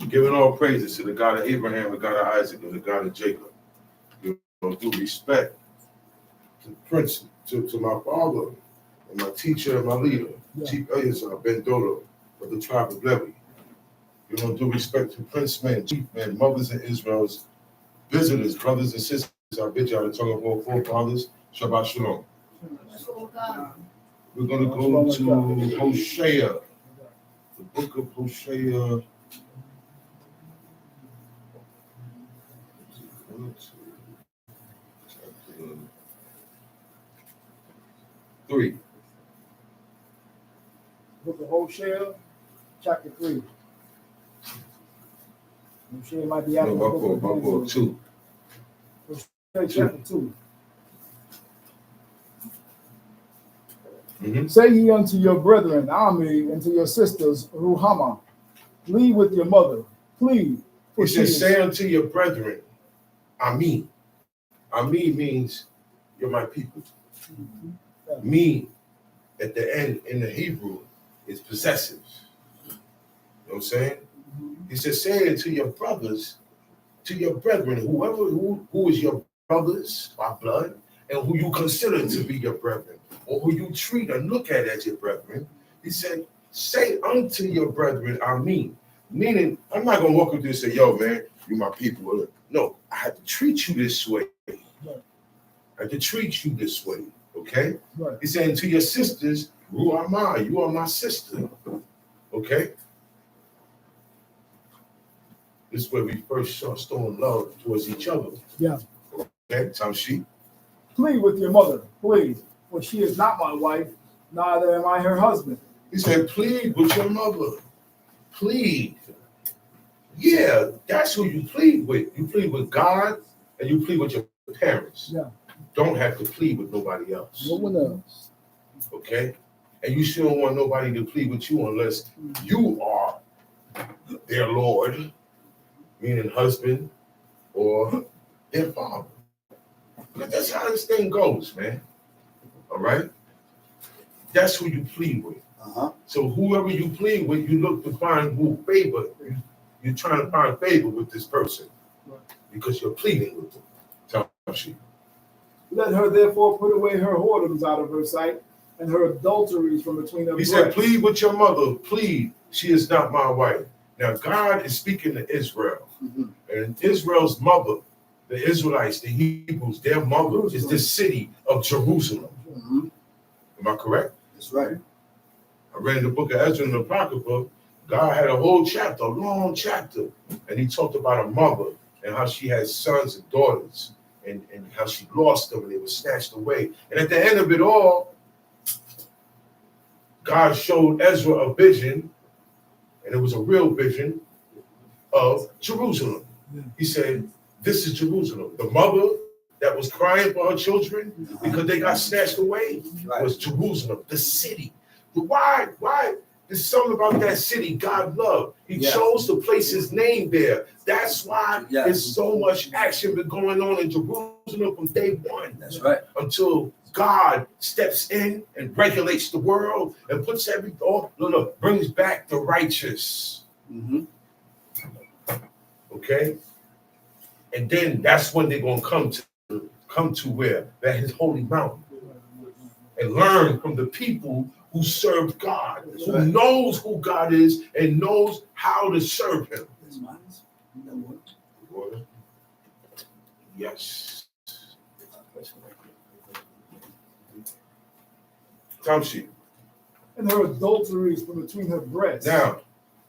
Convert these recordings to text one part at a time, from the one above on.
Giving all praises to the God of Abraham, the God of Isaac, and the God of Jacob. You know, due respect to Prince, to my father, and my teacher and my leader, Chief Eleazar Ben Dodo of the tribe of Levi. You know, due respect to Prince Men, Chief Men, mothers in Israel's visitors, brothers and sisters. I bid y'all the tongue of all forefathers. Shabbat Shalom. We're going to go to Hosea, the book of Hosea. Chapter 3. Book of Hosea, chapter 3. Hosea might be after book 2. Hosea chapter 2. Mm-hmm. Say ye unto your brethren, Ami, and to your sisters, Ruhama, plead with your mother, plead. He says, say unto your brethren, Ami. Ami means you're my people. Mm-hmm. Me, at the end in the Hebrew, is possessive. You know what I'm saying? Mm-hmm. He says, say it to your brothers, to your brethren, who is your brothers by blood, and who you consider to be your brethren, or who you treat and look at as your brethren. He said, say unto your brethren, Ami. Meaning, I'm not going to walk up there and say, yo, man, you my people. No, I have to treat you this way. Right. I have to treat you this way, okay? Right. He's saying to your sisters, Ruhama, you are my sister, okay? This is where we first start love towards each other. Yeah. Okay, Tamshi. Plead with your mother, plead, for she is not my wife, neither am I her husband. He said, plead with your mother. Plead. Yeah, that's who you plead with. You plead with God and you plead with your parents. Yeah. You don't have to plead with nobody else. No one else. Okay? And you still don't want nobody to plead with you unless you are their Lord, meaning husband, or their father. Because that's how this thing goes, man. All right? That's who you plead with. Uh-huh. So whoever you plead with, you look to find who favor. You're trying to find favor with this person because you're pleading with them. Tell she. Let her therefore put away her whoredoms out of her sight and her adulteries from between her breasts. He said, plead with your mother. Plead. She is not my wife. Now, God is speaking to Israel. Mm-hmm. And Israel's mother, the Israelites, the Hebrews, their mother is the city of Jerusalem. Mm-hmm. Am I correct? That's right. I read in the book of Ezra and the Apocrypha, God had a whole chapter, a long chapter, and he talked about a mother and how she had sons and daughters and how she lost them and they were snatched away. And at the end of it all, God showed Ezra a vision, and it was a real vision of Jerusalem. He said, this is Jerusalem. The mother that was crying for her children because they got snatched away was Jerusalem, the city. But why? There's something about that city God loved. He chose to place his name there. That's why there's so much action been going on in Jerusalem from day one. That's right. Until God steps in and regulates the world and puts everything, brings back the righteous. Mm-hmm. Okay? And then that's when they're going to come to where? That his holy mountain. And learn from the people who served God, who knows who God is and knows how to serve him. Water. Yes. Tamshi. And her adulteries from between her breasts. Now,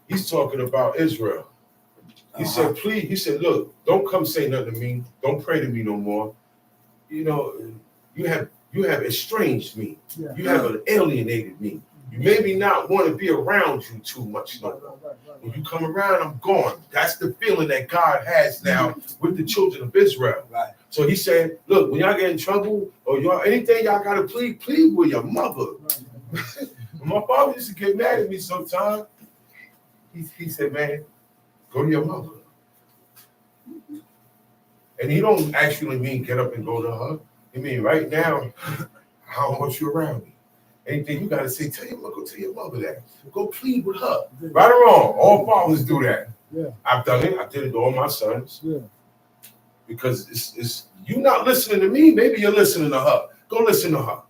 he's talking about Israel. He said, please, he said, look, don't come say nothing to me. Don't pray to me no more. You know, you have estranged me. Yeah. You have alienated me. You maybe not want to be around you too much no more. When you come around, I'm gone. That's the feeling that God has now with the children of Israel. Right. So he said, look, when y'all get in trouble or y'all anything y'all gotta plead with your mother. Right. My father used to get mad at me sometimes. He said, man, go to your mother. And he don't actually mean get up and go to her. He mean right now, I don't want you around me. Anything you gotta say, go tell your mother that. Go plead with her. Right or wrong, all fathers do that. Yeah. I've done it. I did it to all my sons. Yeah. Because it's you not listening to me. Maybe you're listening to her. Go listen to her.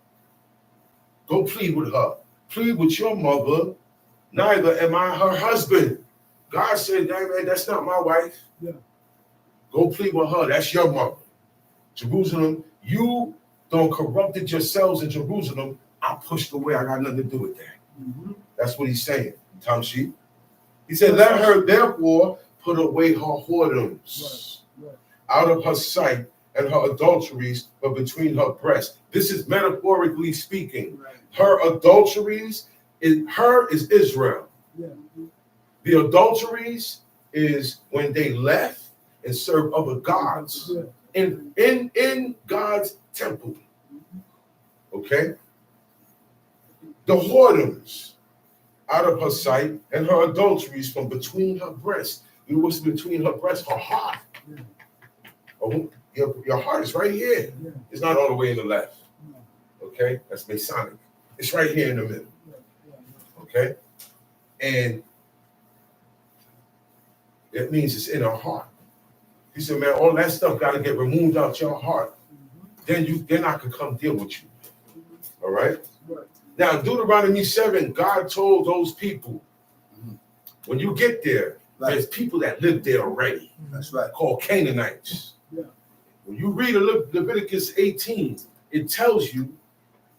Go plead with her. Plead with your mother. Neither am I her husband. God said, man, that's not my wife. Yeah. Go plead with her. That's your mother. Jerusalem, you don't corrupted yourselves in Jerusalem. I pushed away. I got nothing to do with that. Mm-hmm. That's what he's saying. Tom Sheep. He said, let her therefore put away her whoredoms out of her sight and her adulteries, but between her breasts. This is metaphorically speaking. Right. Her adulteries, is Israel. Yeah. The adulteries is when they left and served other gods in God's temple. Okay? The whoredoms out of her sight and her adulteries from between her breasts. You know what's between her breasts? Her heart. Yeah. Oh, your heart is right here. Yeah. It's not all the way in the left. No. Okay? That's Masonic. It's right here in the middle. Yeah. Okay? And it means it's in her heart. He said, man, all that stuff got to get removed out your heart. Mm-hmm. Then I can come deal with you. All right? Right. Now, Deuteronomy 7, God told those people, when you get there, there's people that live there already. That's right. Called Canaanites. Yeah. When you read Leviticus 18, it tells you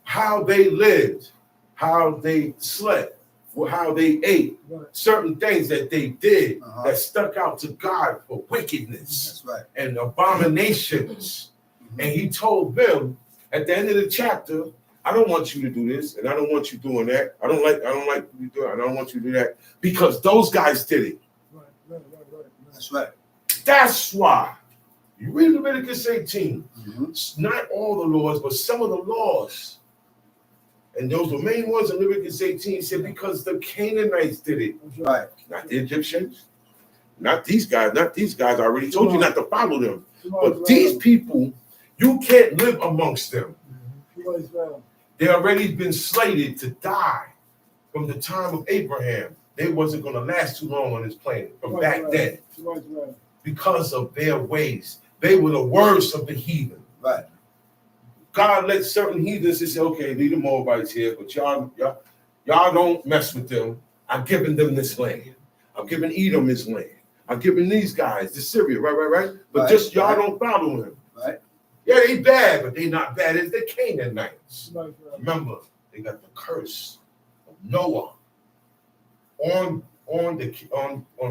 how they lived, how they slept, how they ate, certain things that they did that stuck out to God for wickedness. That's right. And abominations. And he told them at the end of the chapter, I don't want you to do this, and I don't want you doing that. I don't like you do it, and I don't want you to do that, because those guys did it. Right. That's right. That's why you read Leviticus 18. It's not all the laws, but some of the laws. And those were main ones in Leviticus 18. He said, because the Canaanites did it. Right. Not the Egyptians. Not these guys. Not these guys. I already told you not to follow them. But these people, you can't live amongst them. They already been slated to die from the time of Abraham. They wasn't going to last too long on this planet from back then because of their ways. They were the worst of the heathen. Right. God let certain heathens say, okay, leave the Moabites here, but y'all don't mess with them. I'm giving them this land. I'm giving Edom his land. I'm giving these guys the Syria, right? But just y'all don't follow him. Right. Yeah, they bad, but they not bad as the Canaanites. Remember, they got the curse of Noah on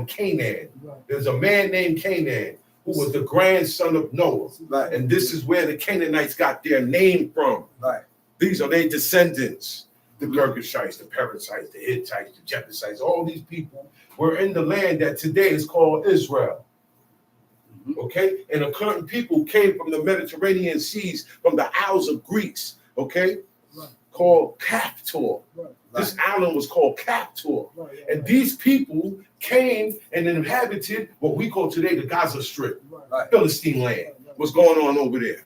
Canaan. There's a man named Canaan who was the grandson of Noah. Right. And this is where the Canaanites got their name from. Right. These are their descendants. The Girgashites, the Perizzites, the Hittites, the Jebusites, all these people were in the land that today is called Israel. Okay? And a certain people came from the Mediterranean seas, from the Isles of Greece, okay? Called Captor. This island was called Captor. And these people came and inhabited what we call today the Gaza Strip, Philistine land. What's going on over there?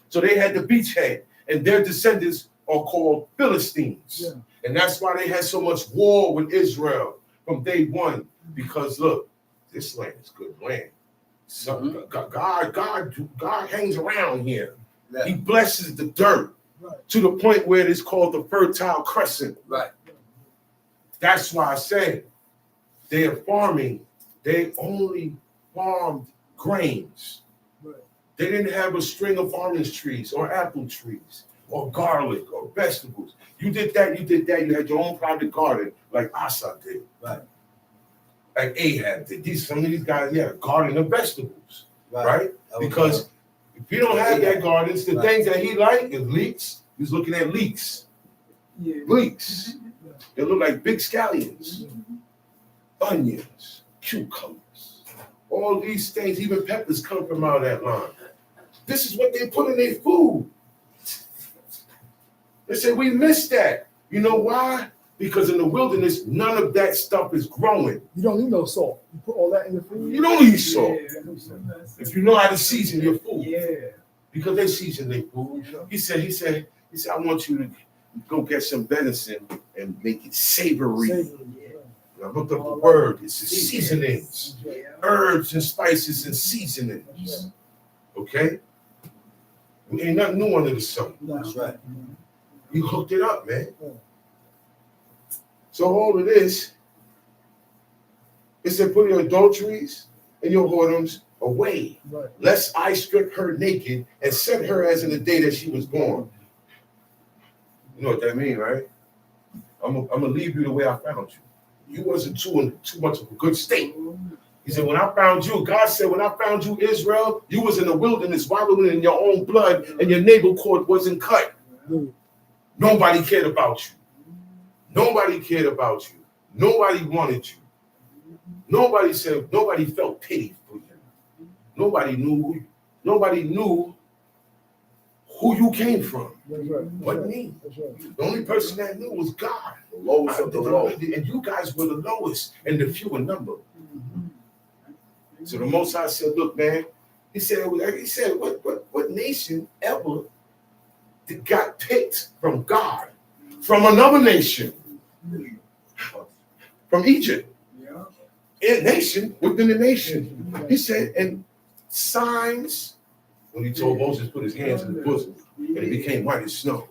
So they had the beachhead, and their descendants are called Philistines. And that's why they had so much war with Israel from day one. Because look, this land is good land. So God hangs around here. Yeah. He blesses the dirt to the point where it is called the Fertile Crescent. Right. That's why I say they are farming. They only farmed grains. They didn't have a string of orange trees or apple trees or garlic or vegetables. You did that. You had your own private garden like Asa did. Right. Like Ahab did. Some of these guys, a garden of vegetables. Right? Because if you don't have that gardens, the things that he liked is leeks. He's looking at leeks. Leeks. They look like big scallions. Onions, cucumbers. All these things, even peppers come from out of that line. This is what they put in their food. They say, we missed that. You know why? Because in the wilderness, none of that stuff is growing. You don't need no salt. You put all that in your food. You don't need salt. If you know how to season your food. Yeah. Because they season their food. He said, I want you to go get some venison and make it savory. I looked up the word. It's the seasonings, herbs and spices and seasonings. Okay? Ain't nothing new under the sun. That's right. You hooked it up, man. So all of this, it said, put your adulteries and your whoredoms away, lest I strip her naked and set her as in the day that she was born. You know what that means, right? I'm gonna leave you the way I found you. You wasn't too much of a good state. He said, when I found you, God said, when I found you, Israel, you was in the wilderness, wallowing in your own blood, and your navel cord wasn't cut. Nobody cared about you. Nobody cared about you. Nobody wanted you. Nobody felt pity for you. Nobody knew who you came from. What me? The only person that knew was God. The lowest of the low. And you guys were the lowest and the few in number. So the Most High said, look, man, he said, what nation ever got picked from God, from another nation, from Egypt? A nation within a nation. He said, and signs, when he told Moses put his hands in the bosom, and it became white as snow.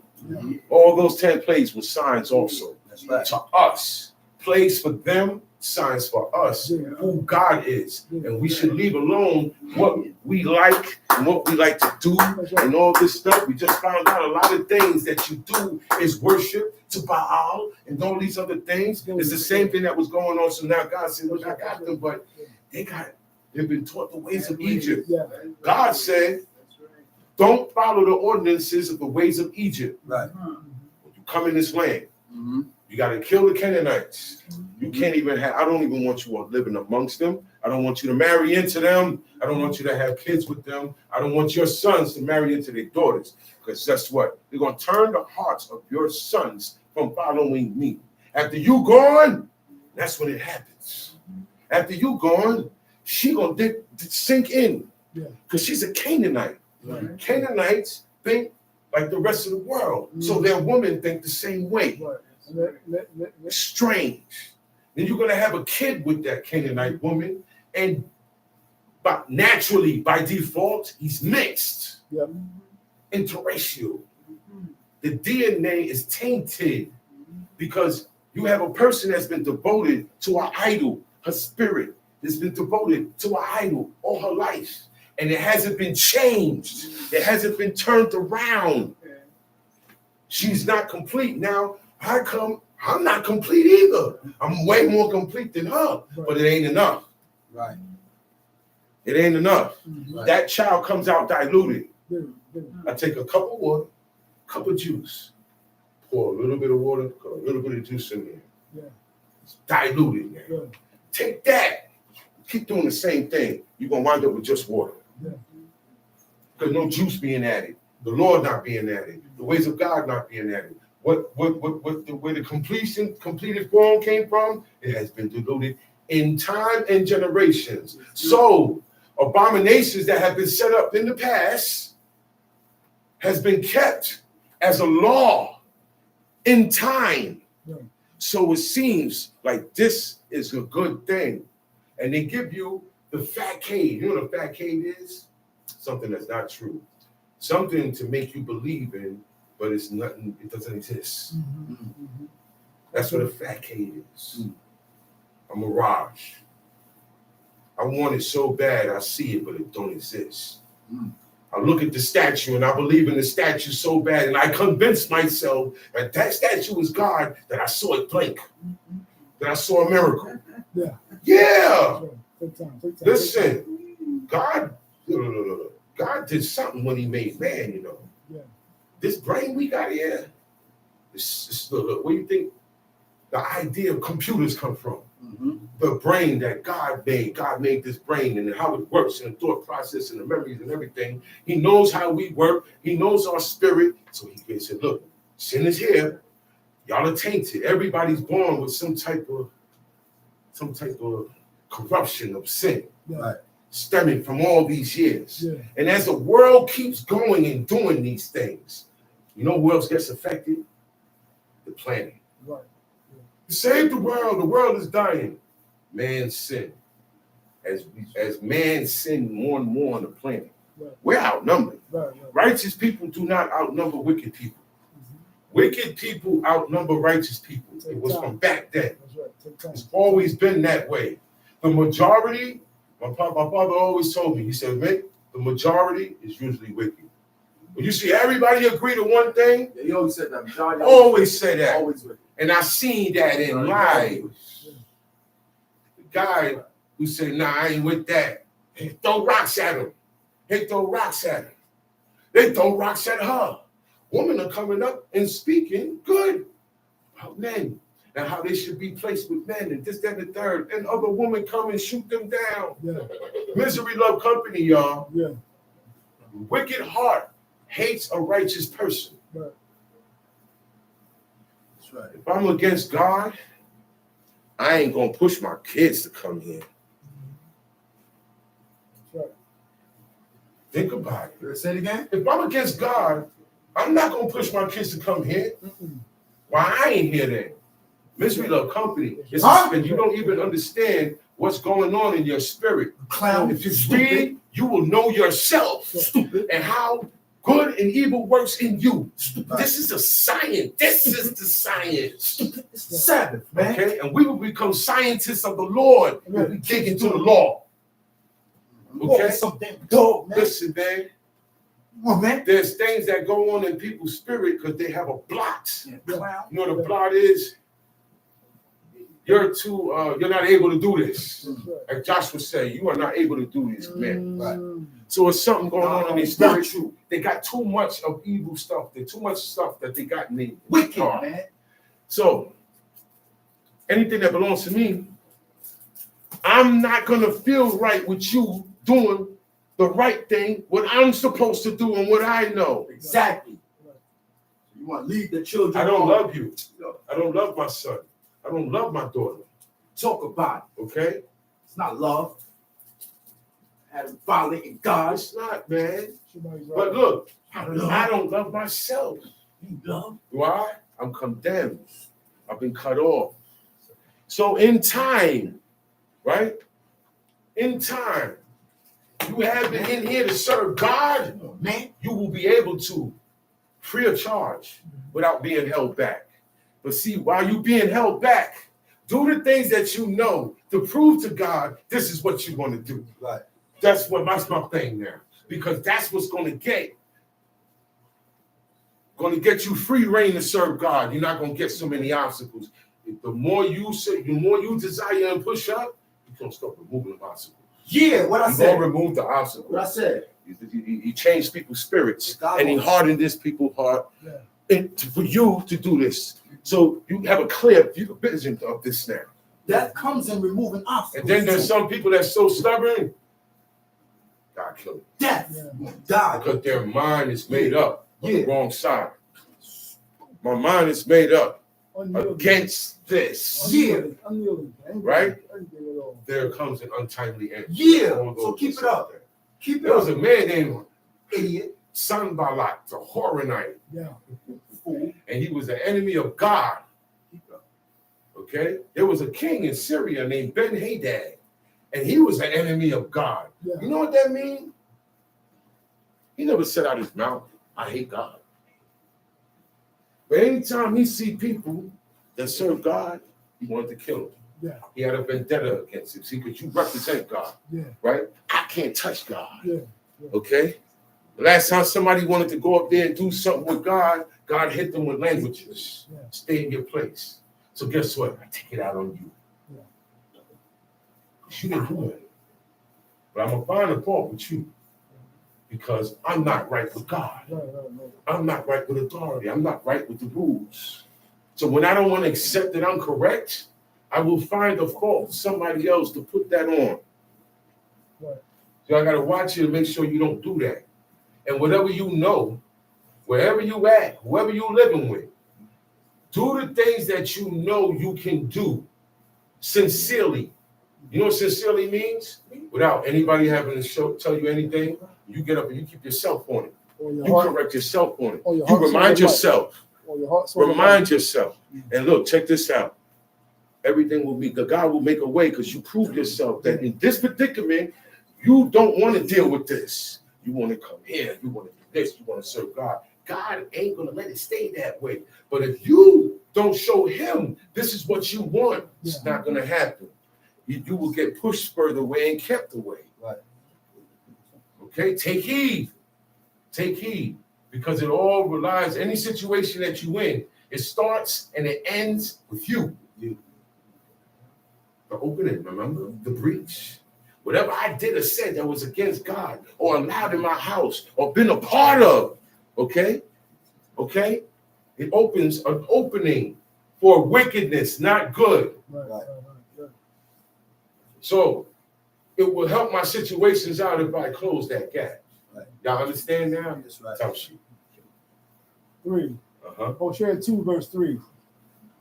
All those 10 plagues were signs also. That's right. To us. Plagues for them, signs for us, who God is. And we should leave alone what we like and what we like to do and all this stuff. We just found out a lot of things that you do is worship to Baal and all these other things. It's the same thing that was going on. So now God said, look, I got them, but they've been taught the ways of Egypt. God said, don't follow the ordinances of the ways of Egypt. Right. When you come in this land, you got to kill the Canaanites. You can't even I don't even want you living amongst them. I don't want you to marry into them. I don't want you to have kids with them. I don't want your sons to marry into their daughters. Because guess what? They're going to turn the hearts of your sons from following me. After you gone, that's when it happens. After you gone, she going to sink in. Because she's a Canaanite. Right. Canaanites think like the rest of the world. So their women think the same way. Strange. Then you're going to have a kid with that Canaanite woman, and by default, he's mixed, interracial. The DNA is tainted because you have a person that's been devoted to an idol. Her spirit has been devoted to an idol all her life, and it hasn't been changed. It hasn't been turned around. She's not complete. Now, I'm not complete either. I'm way more complete than her, but it ain't enough. Right. It ain't enough. Right. That child comes out diluted. I take a cup of water, cup of juice, pour a little bit of water, put a little bit of juice in there. It's diluted, man. Take that. Keep doing the same thing. You're going to wind up with just water. Because no juice being added. The Lord not being added. The ways of God not being added. Where the completed form came from, it has been diluted in time and generations. So abominations that have been set up in the past has been kept as a law in time. So it seems like this is a good thing. And they give you the facade. You know what a facade is? Something that's not true. Something to make you believe in, but it's nothing, it doesn't exist. That's what a facade is. A mirage. I want it so bad, I see it, but it don't exist. I look at the statue and I believe in the statue so bad, and I convince myself that that statue is God, that I saw it blink, that I saw a miracle. Yeah. Listen, God did something when he made man, you know. This brain we got here, where do you think the idea of computers come from? The brain that God made this brain and how it works and the thought process and the memories and everything. He knows how we work. He knows our spirit. So he can say, look, sin is here. Y'all are tainted. Everybody's born with some type of corruption of sin. Stemming from all these years. And as the world keeps going and doing these things, you know who else gets affected? The planet. Save the world is dying. Man sin. As man sin more and more on the planet, we're outnumbered. Righteous people do not outnumber wicked people. Wicked people outnumber righteous people. It was from back then. It's always been that way. The majority, my father always told me, he said, Mick, the majority is usually wicked. When you see everybody agree to one thing, he always said that. Majority always say that. Always wicked. And I seen that in life. The guy who said, nah, I ain't with that. They throw rocks at him. They throw rocks at him. They throw rocks at her. Women are coming up and speaking good about men and how they should be placed with men and this, that, and the third. And other women come and shoot them down. Yeah. Misery love company, y'all. Yeah. Wicked heart hates a righteous person. Right. That's right. If I'm against God, I ain't gonna push my kids to come here. Right. Think about it. Say it again. If I'm against God, I'm not gonna push my kids to come here. Why I ain't here then? Misery love company. And you don't even understand what's going on in your spirit. Clown. If you read, you will know yourself. Stupid. And how good and evil works in you. Stupid. This is a science. This is the science. Stupid. It's the Sabbath, man. Okay, and we will become scientists of the Lord when we dig into the law. Okay, dog, man. Listen, man. Oh, man. There's things that go on in people's spirit because they have a blot. Yeah. You know what a blot is? You're not able to do this. Like Joshua said, you are not able to do this, man. Right. So it's something going on in their spirit. They got too much of evil stuff. There's too much stuff that they got in their wicked, man. So anything that belongs to me, I'm not gonna feel right with you doing the right thing, what I'm supposed to do and what I know. Exactly. You want to leave the children. I don't love you. I don't love my son. I don't love my daughter. Talk about it. Okay? It's not love. Having violating God. It's not, man. But look, I don't love myself. You love? Why? I'm condemned. I've been cut off. So in time, right? In time, you have been in here to serve God, man. You will be able to, free of charge, without being held back. But see, while you being held back, do the things that you know to prove to God this is what you want to do. Right. That's my thing now, because that's what's going to get you free reign to serve God. You're not going to get so many obstacles. The more you desire and push up, you're going to start removing the obstacles. Yeah, what I said. You're going to remove the obstacles. What I said. He changed people's spirits, and he hardened this people's heart for you to do this. So you have a clear vision of this now. That comes in removing obstacles. And then there's some people that's so stubborn, God kill them. Death. Die. Because their mind is made up on the wrong side. My mind is made up against this. Yeah. Right? There comes an untimely end. Yeah. So keep it up. Keep it there up. Was a man named Idiot. Sanballat, the Horonite. Yeah. And he was the enemy of God. Okay? There was a king in Syria named Ben-Hadad, and he was an enemy of God. Yeah. You know what that means? He never said out his mouth, I hate God. But anytime he see people that serve God, he wanted to kill them. Yeah. He had a vendetta against him. See, because you represent God. Yeah. Right? I can't touch God. Yeah. Yeah. Okay? The last time somebody wanted to go up there and do something with God, God hit them with languages. Yeah. Stay in your place. So guess what? I take it out on you. Yeah. You didn't do it. But I'm going to find a fault with you because I'm not right with God. Right. I'm not right with authority. I'm not right with the rules. So when I don't want to accept that I'm correct, I will find a fault, somebody else to put that on. Right. So I got to watch you to make sure you don't do that. And whatever you know, wherever you at, whoever you living with, do the things that you know you can do sincerely. You know what sincerely means? Without anybody having to tell you anything, you get up and you keep yourself on it. You correct yourself on it. You remind yourself. Remind yourself. And look, check this out. everything will be good. God will make a way because you prove yourself that in this predicament, you don't want to deal with this. You want to come here. You want to do this. You want to serve God. God ain't going to let it stay that way. But if you don't show him this is what you want, it's not going to happen. You will get pushed further away and kept away. Right. Okay, take heed. Take heed. Because it all relies, any situation that you in, it starts and it ends with you. The opening, remember? The breach. Whatever I did or said that was against God or allowed in my house or been a part of, okay? Okay? It opens an opening for wickedness, not good. Right. So it will help my situations out if I close that gap. Right. Y'all understand now? That's right. Tell she. 3. Uh-huh. Hosea 2, verse 3.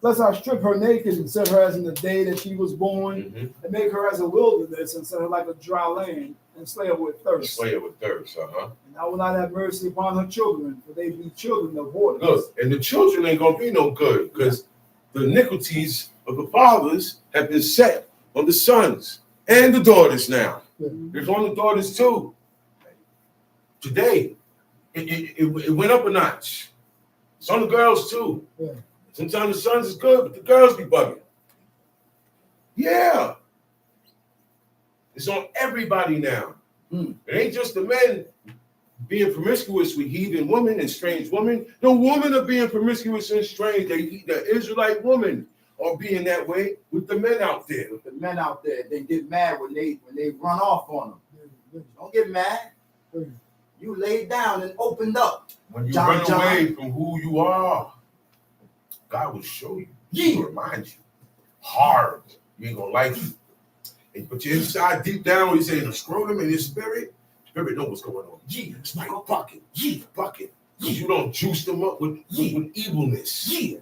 Lest I strip her naked and set her as in the day that she was born, Mm-hmm. and make her as a wilderness and set her like a dry land, and slay her with thirst. Slay her with thirst, uh-huh. And I will not have mercy upon her children, for they be children of waters. Look, and the children ain't gonna be no good because the iniquities of the fathers have been set on the sons and the daughters now. There's on the daughters too. Today, it went up a notch. It's on the girls too. Yeah. Sometimes the sons is good, but the girls be bugging. Yeah. It's on everybody now. It ain't just the men being promiscuous with heathen women and strange women. The women are being promiscuous and strange. The Israelite women are being that way with the men out there. The men out there, they get mad when they run off on them. Don't get mad. You laid down and opened up. When you John, run away from who you are, God will show you. He will remind you. Hard. You ain't gonna like it. But you're inside, deep down, when you say the scrotum in your spirit know what's going on. Yeah, it's like a bucket. Yeah, bucket. You don't juice them up with evilness. Yeah.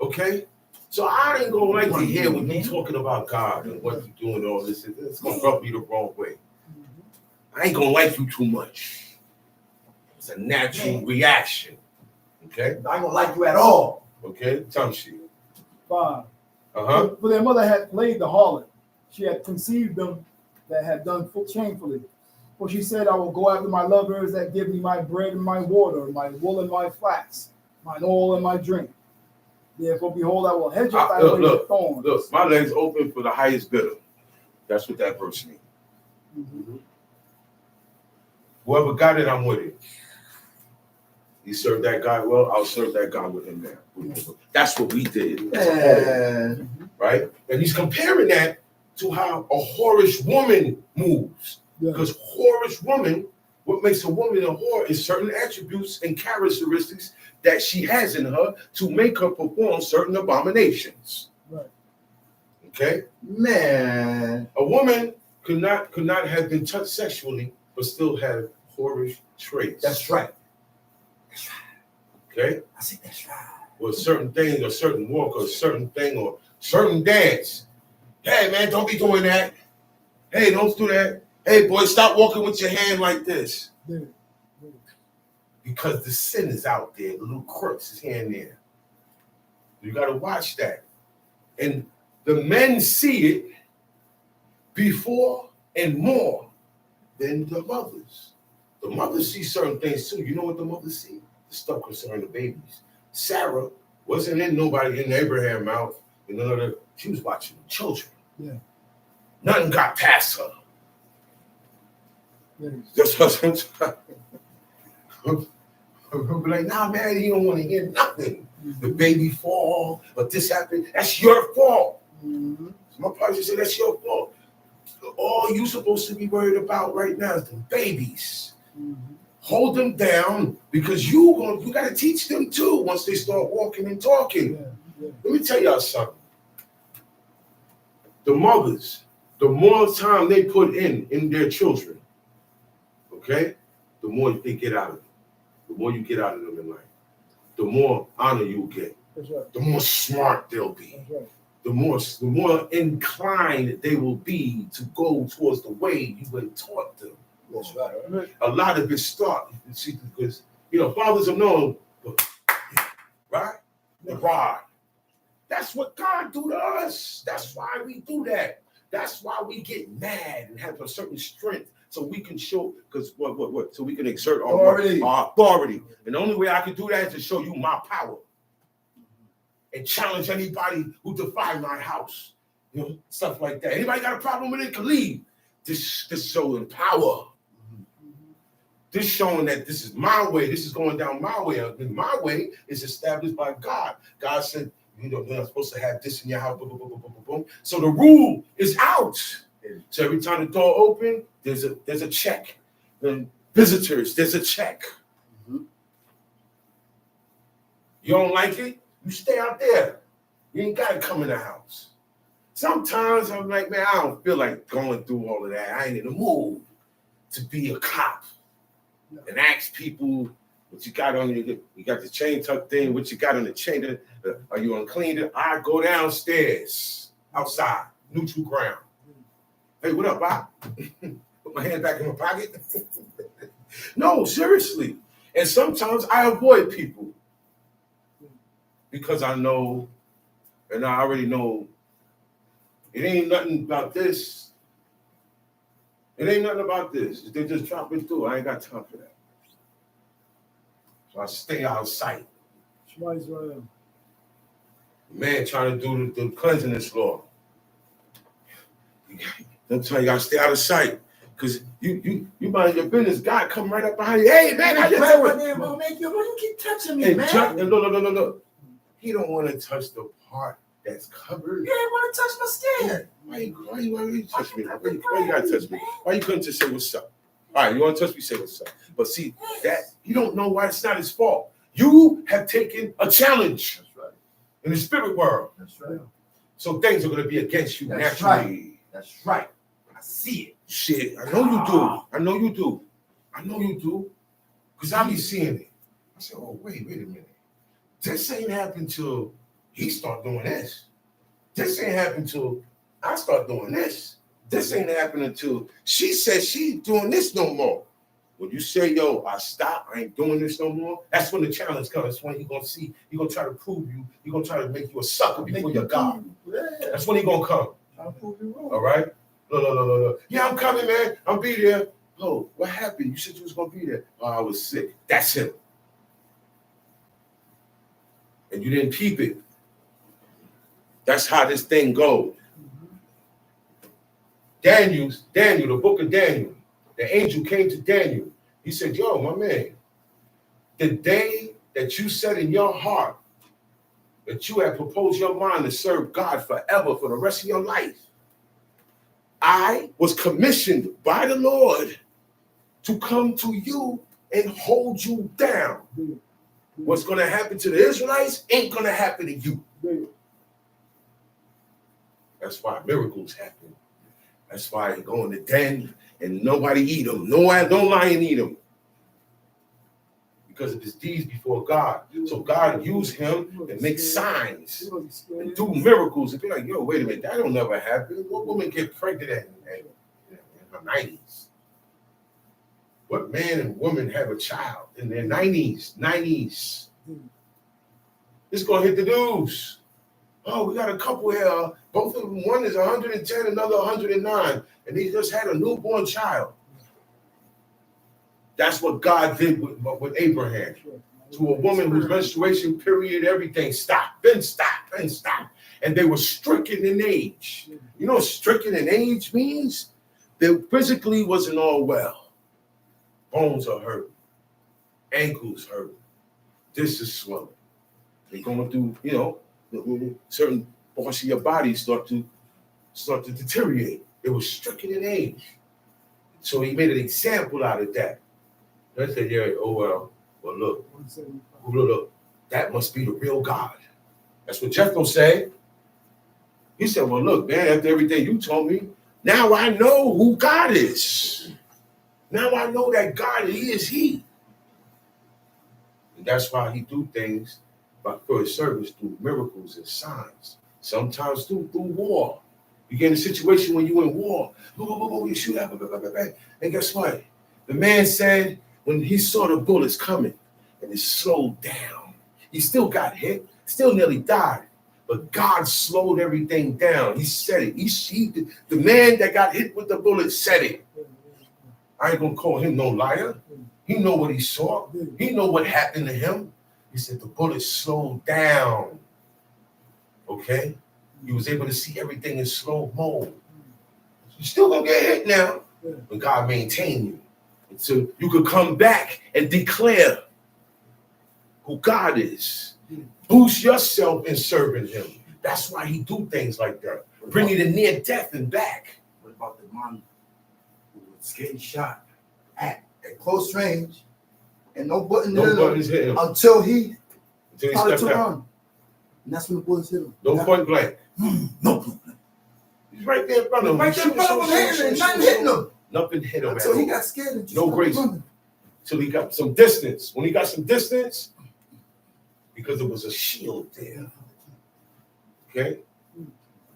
Okay? So I ain't gonna like to hear when you talking about God and what you doing all this. It's gonna rub me the wrong way. I ain't gonna like you too much. It's a natural reaction. Okay? I ain't gonna like you at all. Okay? Tell she. 5. Uh-huh. For their mother had played the harlot. She had conceived them that had done shamefully. For she said, I will go after my lovers that give me my bread and my water, my wool and my flax, mine oil and my drink. Therefore, behold, I will hedge up thy way with thorns. Look, my legs open for the highest bidder. That's what that verse means. Mm-hmm. Whoever got it, I'm with it. You serve that guy well, I'll serve that guy with him now. That's what we did. Right? And he's comparing that to how a whorish woman moves. Because whorish woman, what makes a woman a whore is certain attributes and characteristics that she has in her to make her perform certain abominations. Right. Okay? Man. A woman could not have been touched sexually, but still have whorish traits. That's right. Okay? I said that's right. Or certain thing, or certain walk, or certain thing, or certain dance. Hey man, don't be doing that. Hey, don't do that. Hey boy, stop walking with your hand like this. Because the sin is out there, the little quirks is here and there. You gotta watch that. And the men see it before and more than the mothers. The mothers see certain things too. You know what the mothers see? The stuff concerning the babies. Sarah wasn't in nobody in Abraham's mouth. You know, she was watching the children. Yeah. Nothing got past her. Yeah. That's what I'm trying. Be like, nah, man, you don't want to hear nothing. The baby fall, but this happened. That's your fault. Mm-hmm. So my pastor said, that's your fault. All you supposed to be worried about right now is the babies. Mm-hmm. Hold them down because you got to teach them too once they start walking and talking. Yeah. Let me tell y'all something. The mothers, the more time they put in their children, okay, the more they get out of them. The more you get out of them in life, the more honor you'll get. That's right. The more smart they'll be. That's right. The more inclined they will be to go towards the way you were taught them. That's right. A lot of it starts, because fathers have known, right? The rod. That's what God do to us. That's why we do that. That's why we get mad and have a certain strength so we can show, because what? So we can exert our authority. And the only way I can do that is to show you my power and challenge anybody who defy my house. You know, stuff like that. Anybody got a problem with it can leave. This showing power. This showing that this is my way. This is going down my way. And my way is established by God. God said, you know, you're not supposed to have this in your house. Boom, boom, boom, boom, boom, boom. So the rule is out. So every time the door open, there's a check. The visitors, there's a check. You don't like it? You stay out there. You ain't got to come in the house. Sometimes I'm like, man, I don't feel like going through all of that. I ain't in the mood to be a cop and ask people what you got on you got the chain tucked in, what you got on the chain. Are you unclean? I go downstairs, outside, neutral ground. Hey, what up, Bob? Put my hand back in my pocket. No, seriously. And sometimes I avoid people because I know, and I already know, it ain't nothing about this. It ain't nothing about this. They just drop it through. I ain't got time for that. So I stay out of sight. Man trying to do the cleanliness law. That's why you gotta stay out of sight. Because you mind your business. God come right up behind you. Hey man, how you doing? Why you keep touching me, man? No. He don't want to touch the part that's covered. You ain't want to touch my skin. Why you touch me? Why you gotta touch me? Why you couldn't just say what's up? All right, you want to touch me, say what's up. But see, that you don't know why it's not his fault. You have taken a challenge. That's right. In the spirit world. That's right. So things are going to be against you That's naturally. That's right. I see it. Shit, I know you do. I know you do. Because I be seeing it. I said, oh, wait a minute. This ain't happened till he start doing this. This ain't happened till I start doing this. This ain't happening until she says she's doing this no more. When you say, yo, I stop, I ain't doing this no more, that's when the challenge comes. That's when he's going to see, he's going to try to prove you, he's going to try to make you a sucker before your God. That's when he's going to come. All right? No. Yeah, I'm coming, man. I'll be there. Oh, what happened? You said you was going to be there. Oh, I was sick. That's him. And you didn't keep it. That's how this thing goes. Daniel, the book of Daniel, the angel came to Daniel. He said, yo, my man, the day that you said in your heart that you have proposed your mind to serve God forever for the rest of your life, I was commissioned by the Lord to come to you and hold you down. What's going to happen to the Israelites ain't going to happen to you. That's why miracles happen. That's why they go in the den and nobody eat them. No lion eat them. Because of his deeds before God. So God used him and make signs and do miracles and be like, yo, wait a minute, that don't never happen. What woman get pregnant in her 90s? What man and woman have a child in their 90s? It's going to hit the news. Oh, we got a couple here. Both of them, one is 110, another 109. And they just had a newborn child. That's what God did with Abraham. To a woman whose menstruation period, everything stopped. And they were stricken in age. You know what stricken in age means? They physically wasn't all well. Bones are hurt. Ankles hurt. This is swelling. They're going through, certain parts of your body start to deteriorate. It was stricken in age. So he made an example out of that. I said, yeah, well, look, that must be the real God. That's what Jethro said. He said, well, look, man, after everything you told me, now I know who God is. Now I know that God, he is he. And that's why he do things for his service through miracles and signs. Sometimes through war. You get in a situation when you're in war. You shoot out, and guess what? The man said when he saw the bullets coming and it slowed down, he still got hit, still nearly died. But God slowed everything down. He said it. The man that got hit with the bullet said it. I ain't gonna call him no liar. He know what he saw. He know what happened to him. He said the bullet slowed down. Okay? He was able to see everything in slow mo. You still gonna get hit now, but God maintain you. And so you could come back and declare who God is. Boost yourself in serving him. That's why he do things like that. Bring you to near death and back. What about the man who was getting shot at close range and no button No buttons hit him until he started stepped to out. run? And that's when the bullets hit him. No point blank. No point blank. He's right there in front of him. Right there in front of him, and nothing hitting him. Nothing hit him. Until he got scared and just No started grace. running. Till he got some distance. When he got some distance, because there was a shield there. Okay?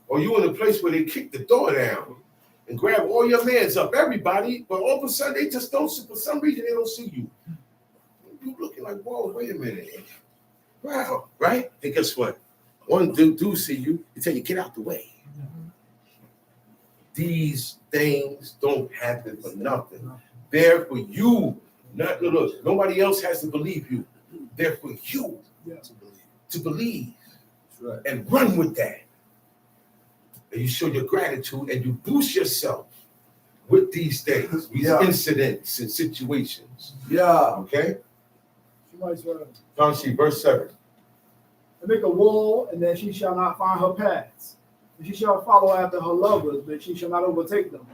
Or you in a place where they kick the door down and grab all your mans up, everybody, but all of a sudden they just don't, for some reason they don't see you. You looking like, whoa, wait a minute. Wow, right? And guess what? One do see you, they tell you, get out the way. These things don't happen for nothing. They're for you. Not look, nobody else has to believe you. They're for you to believe. That's right. And run with that. And you show your gratitude and you boost yourself with these things, these incidents and situations. Yeah. Okay? Somebody's right. John C, verse 7. And make a wall, and that she shall not find her paths. And she shall follow after her lovers, but she shall not overtake them.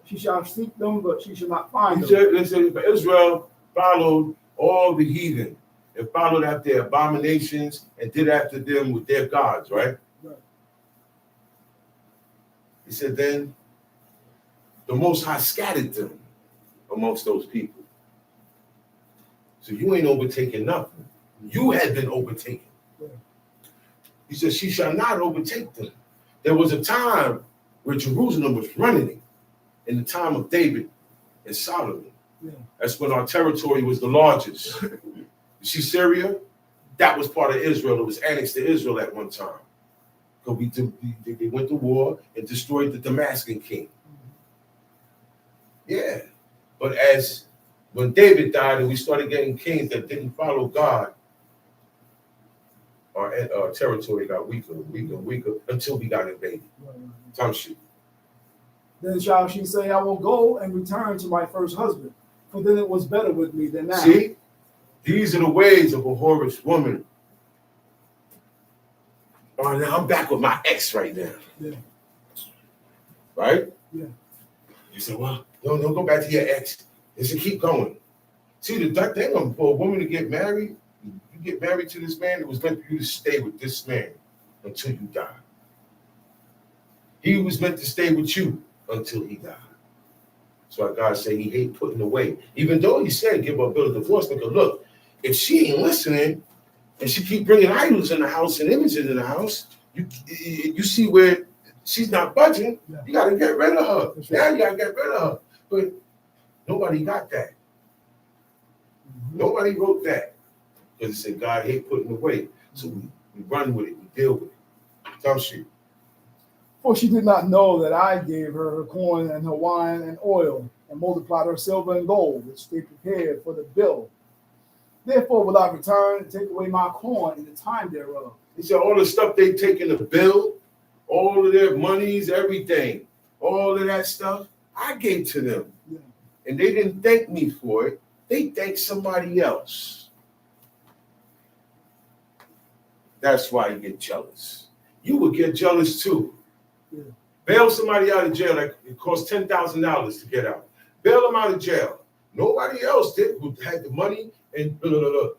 She shall seek them, but she shall not find them. Listen, Israel followed all the heathen and followed after their abominations and did after them with their gods, right? Right. He said, then the Most High scattered them amongst those people. So you ain't overtaking nothing. You had been overtaken. Yeah. He said, she shall not overtake them. There was a time where Jerusalem was running in the time of David and Solomon. Yeah. That's when our territory was the largest. You see Syria? That was part of Israel. It was annexed to Israel at one time. Because they went to war and destroyed the Damascus king. Yeah. But when David died and we started getting kings that didn't follow God, our territory got weaker until we got invaded. Time sheet. Then shall she say, I will go and return to my first husband, for then it was better with me than now. See? These are the ways of a whorish woman. All right, now I'm back with my ex right now. Yeah. Right? Yeah. You say, well, no, go back to your ex. They should keep going. See, the thing for a woman to get married, you get married to this man, it was meant for you to stay with this man until you die. He was meant to stay with you until he died. That's why God said he hate putting away. Even though he said give her a bill of divorce, because look, if she ain't listening and she keep bringing idols in the house and images in the house, you see where she's not budging. Yeah. You got to get rid of her. That's Now right. you got to get rid of her. But nobody got that. Nobody wrote that. Because it said God hate putting away. So we run with it. We deal with it. Tell she. For she did not know that I gave her her corn and her wine and oil, and multiplied her silver and gold, which they prepared for the bill. Therefore will I return and take away my corn in the time thereof. He said all the stuff they take in the bill, all of their monies, everything, all of that stuff, I gave to them. Yeah. And they didn't thank me for it. They thanked somebody else. That's why you get jealous. You would get jealous too. Yeah. Bail somebody out of jail, like it costs $10,000 to get out. Bail them out of jail. Nobody else did who had the money and blah, blah, blah.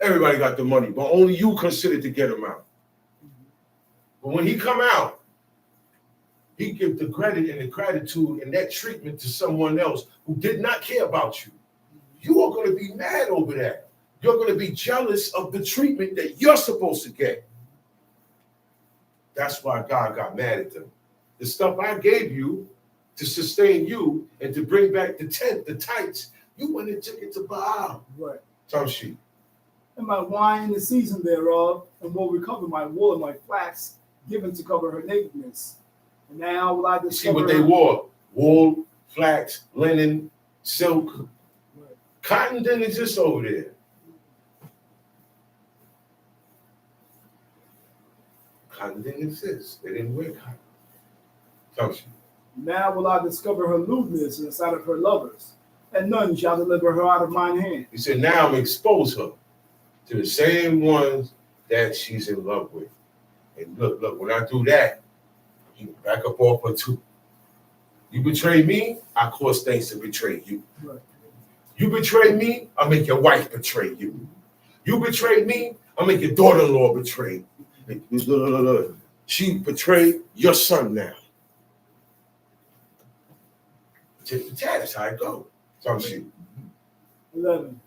Everybody got the money, but only you considered to get him out. But when he come out, he give the credit and the gratitude and that treatment to someone else who did not care about you. You are going to be mad over that. You're going to be jealous of the treatment that you're supposed to get. That's why God got mad at them. The stuff I gave you to sustain you and to bring back the tent, the tights, you went and took it to Baal. Right. Time sheet. and my wine in the season thereof, and will recover my wool and my flax, given to cover her nakedness. And now will I You see discover what they wore? Wool, flax, linen, silk. Cotton didn't exist over there. Cotton didn't exist. They didn't wear cotton. Tell you. Now will I discover her lewdness in the sight of her lovers, and none shall deliver her out of mine hand. He said, now I'm expose her to the same ones that she's in love with. And look, when I do that, you back up off her too. You betray me, I cause things to betray you. Right. You betray me, I'll make your wife betray you. You betray me, I'll make your daughter-in-law betray you. She betrayed your son now. That's how it goes. Some shit. 11.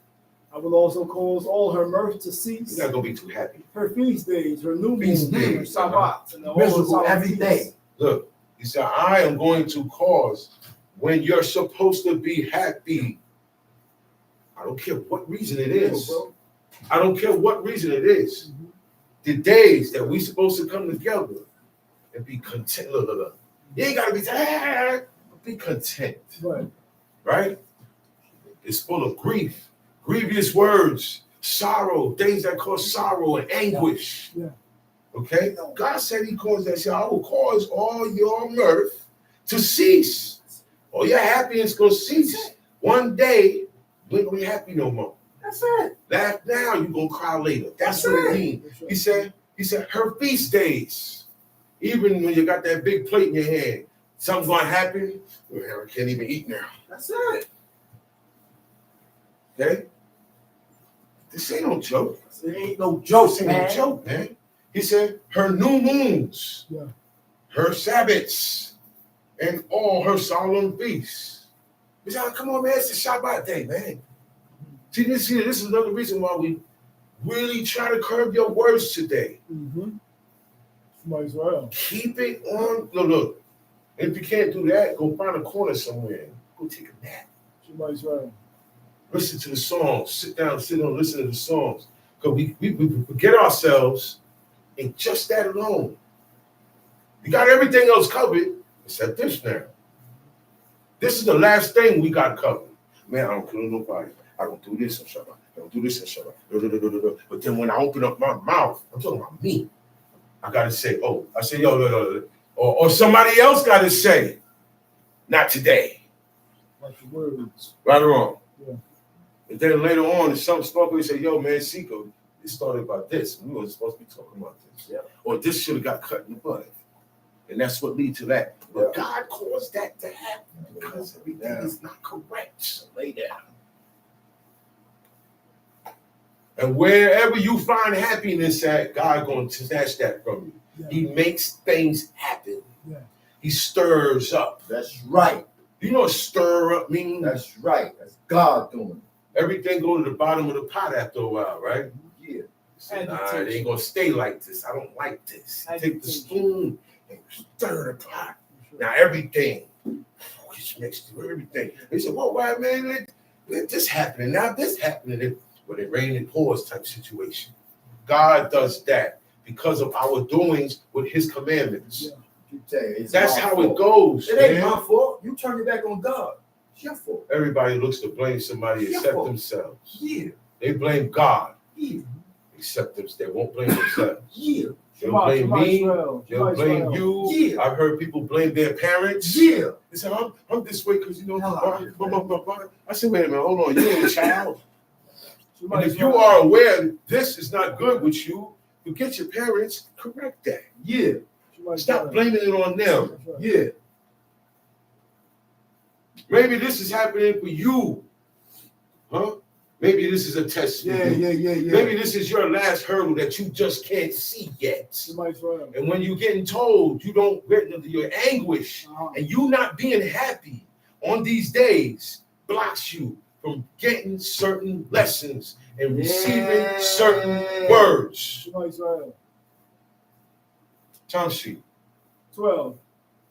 I will also cause all her mirth to cease. You're not gonna be too happy. Her feast days, her new Feast moon, her days, Sabbath, and all her Miserable solemn every feasts. day. Look, he said, I am going to cause when you're supposed to be happy. I don't care what reason it is. I don't care what reason it is. The days that we supposed to come together and be content. Look. You ain't gotta be tired. Be content. Right. Right? It's full of grief, grievous words, sorrow, things that cause sorrow and anguish. Yeah. Okay? God said he caused that shit. I will cause all your mirth to cease. All your happiness gonna cease. One day, you ain't gonna be happy no more. That's it. Laugh now, you gonna cry later. That's what it means. He said, her feast days. Even when you got that big plate in your hand, something's gonna happen. I can't even eat now. That's it. Okay? This ain't no joke. It ain't no joke, This ain't man. no joke, man. He said, her new moons, Yeah. her Sabbaths, and all her solemn feasts. He said, come on, man, it's the Shabbat day, man. See, this is another reason why we really try to curb your words today. Might as well. Keep it on. Look. If you can't do that, go find a corner somewhere. Go take a nap. Might as well. Listen to the songs. Sit down, listen to the songs. Because we forget ourselves in just that alone. You got everything else covered except this now. This is the last thing we got covered. Man, I don't kill nobody. I don't do this on Shabbat. I don't do this on Shabbat. But then when I open up my mouth, I'm talking about me. I got to say, I say, or somebody else got to say, not today. Like the words. Right or wrong. Yeah. And then later on, some spoke, we say, yo, man, Seco, it started about this. We were supposed to be talking about this. Yeah. Or this should have got cut in the butt. And that's what leads to that. But God caused that to happen because everything is not correct. So lay down. And wherever you find happiness at, God going to snatch that from you. Yeah. He makes things happen. Yeah. He stirs up. That's right. You know what stir up means? That's right. That's God doing Everything go to the bottom of the pot after a while, right? it. Yeah. So, nah, it ain't gonna stay like this. I don't like this. Take the spoon and stir the pot. Now everything gets mixed through everything. They said, well, why, man, let this happening. Now this happening. But it rain and pours type situation. God does that because of our doings with his commandments. Yeah. That's how it goes. It ain't man. my fault. You turn it back on God. It's your fault. Everybody looks to blame somebody except themselves. Yeah. They blame God Yeah. except them. They won't blame themselves. Yeah. They'll blame me. They'll blame you. Yeah. I've heard people blame their parents. Yeah. They say, I'm this way because, I said, wait a minute, hold on. You ain't a child. And if you are aware this is not good with you, get your parents, correct that. Yeah. Stop blaming it on them. Yeah. Maybe this is happening for you. Huh? Maybe this is a test. Yeah. Maybe this is your last hurdle that you just can't see yet. And when you're getting told you don't get your anguish and you not being happy on these days blocks you from getting certain lessons and receiving certain words. Time sheet. 12.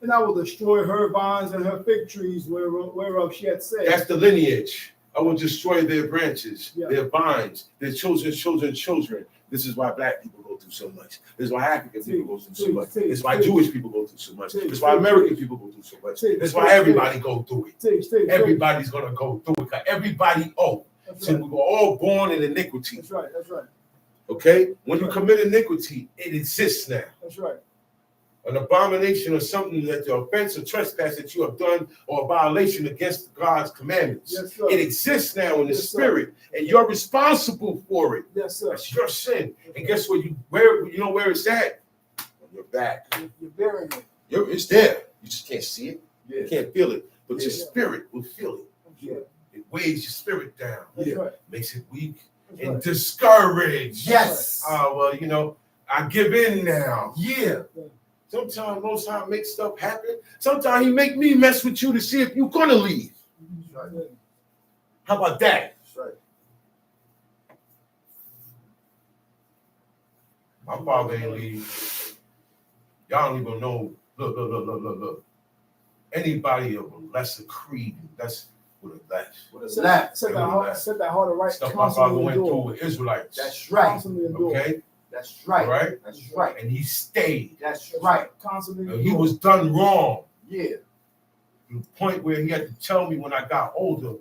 And I will destroy her vines and her fig trees whereof she had said. That's the lineage. I will destroy their branches, Yeah. their vines, their children's children. This is why black people go through so much. This is why African people go through so much. This is why Jewish people go through so much. This is why American people go through so much. This is why everybody go through it. Everybody's gonna go through it. 'Cause everybody owe. So we were all born in iniquity. That's right. That's right. Okay? When you commit iniquity, it exists now. That's right. An abomination or something that the offense or trespass that you have done or a violation against God's commandments. Yes, sir. It exists now in the Yes, sir. spirit, and you're responsible for it. Yes, sir. That's your sin. And guess what? You know where it's at? On your back. You're bearing it. It's there. You just can't see it. Yeah. You can't feel it. But your Yeah. spirit will feel it. That's right. It weighs your spirit down. That's right. Makes it weak That's and right. discouraged. Yes. Well, I give in now. Yeah. Yeah. Sometimes Most High make stuff happen. Sometimes he make me mess with you to see if you're gonna leave. Right. Yeah. How about that? That's right. My father ain't leave. Y'all don't even know. Look. Anybody of a lesser creed, that's with a less. What is Set that? set that heart to right. Stuff my father Constantly went through endure. with Israelites. That's right. Constantly endure. Okay? That's right. Right? That's right. And he stayed. That's right. Constantly And endure. he was done wrong. Yeah. To the point where he had to tell me when I got older,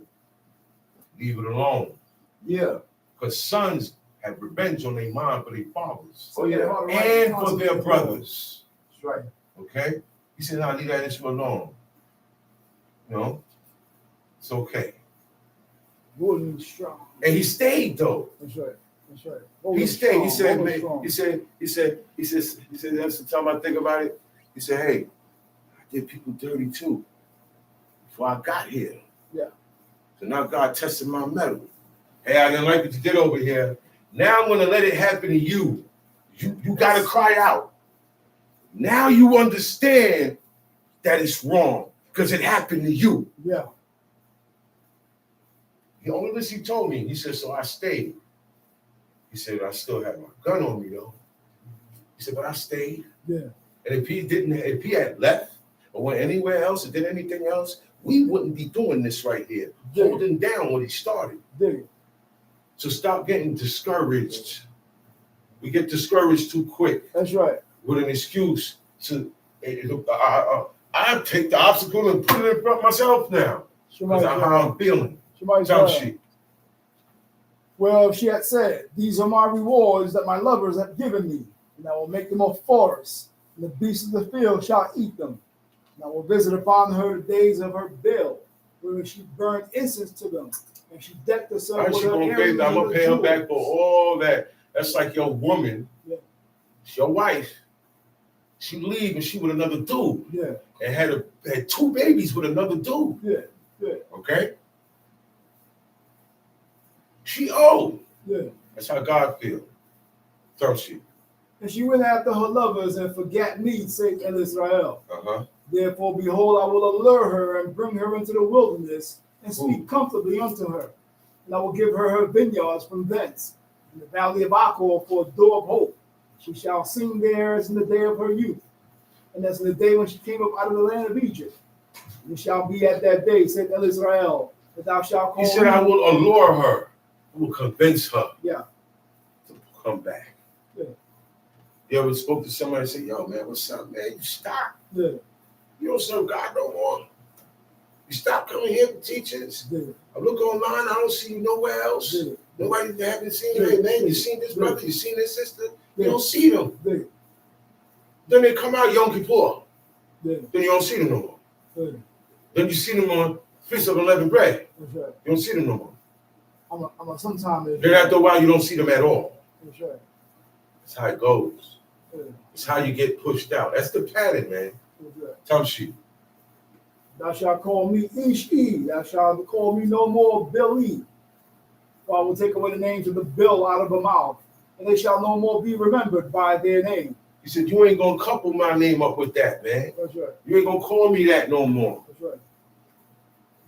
leave it alone. Yeah. Because sons have revenge on their mind for their fathers Oh, yeah. and for their brothers. That's right. Okay? He said, "Nah, leave that issue alone. It's okay." Bold and strong. And he stayed though. That's right. That's right. Bold He and stayed. He strong. said, Bold and man, strong. he said, that's the time I think about it. He said, hey, I did people dirty too before I got here. Yeah. So now God tested my metal. Hey, I didn't like what you did over here. Now I'm gonna let it happen to you. You gotta cry out. Now you understand that it's wrong because it happened to you. Yeah. The only this he told me, he said, so I stayed. He said, I still had my gun on me though. He said, but I stayed. Yeah. And if he had left or went anywhere else or did anything else, we wouldn't be doing this right here, Yeah. holding down what he started. Dig it. So stop getting discouraged. We get discouraged too quick That's right. with an excuse to, I take the obstacle and put it in front of myself now. Because Somebody, of how I'm feeling. somebody Tell said, she. well, she had said, these are my rewards that my lovers have given me, and I will make them a forest, and the beasts of the field shall eat them. And I will visit upon her the days of her bill, where she burned incense to them, and she decked herself I'm with her gonna earrings pay her and back for jewels. all that. That's like your woman, Yeah. it's your wife. She leave and she with another dude Yeah, and had 2 babies with another dude. yeah, Okay? She old. yeah. That's how God feel. Don't she? And she went after her lovers and forgot me, saith El Israel. Uh-huh. Therefore, behold, I will allure her and bring her into the wilderness and speak Ooh. comfortably unto her. And I will give her her vineyards from thence, in the valley of Achor for a door of hope. She shall sing there as in the day of her youth, and as in the day when she came up out of the land of Egypt. And it shall be at that day, said El Israel, that thou shalt call He said, me. I will allure her. I will convince her Yeah. to come back. Yeah. You ever spoke to somebody and say, yo, man, what's up, man? You stop. Yeah, You don't serve God no more. You stop coming here for teachings. yeah, I look online, I don't see you nowhere else. yeah, Nobody haven't seen you. Hey, man, you seen this brother, you seen this sister. You yeah, don't see them. yeah, Then they come out Yom Kippur. yeah, Then you don't see them no more. yeah. Then you see them on Feast of Unleavened Bread. That's right. You don't see them no more. I'm a sometime. Then after a while, you don't see them at all. That's right. That's how it goes. Yeah, It's how you get pushed out. That's the pattern, man. that's right. Tell she. Thou shalt call me Ish-E. Thou shalt call me no more Bill-E. For I will take away the names of the bill out of her mouth, and they shall no more be remembered by their name. He said, you ain't gonna couple my name up with that, man. That's right. You ain't gonna call me that no more. That's right.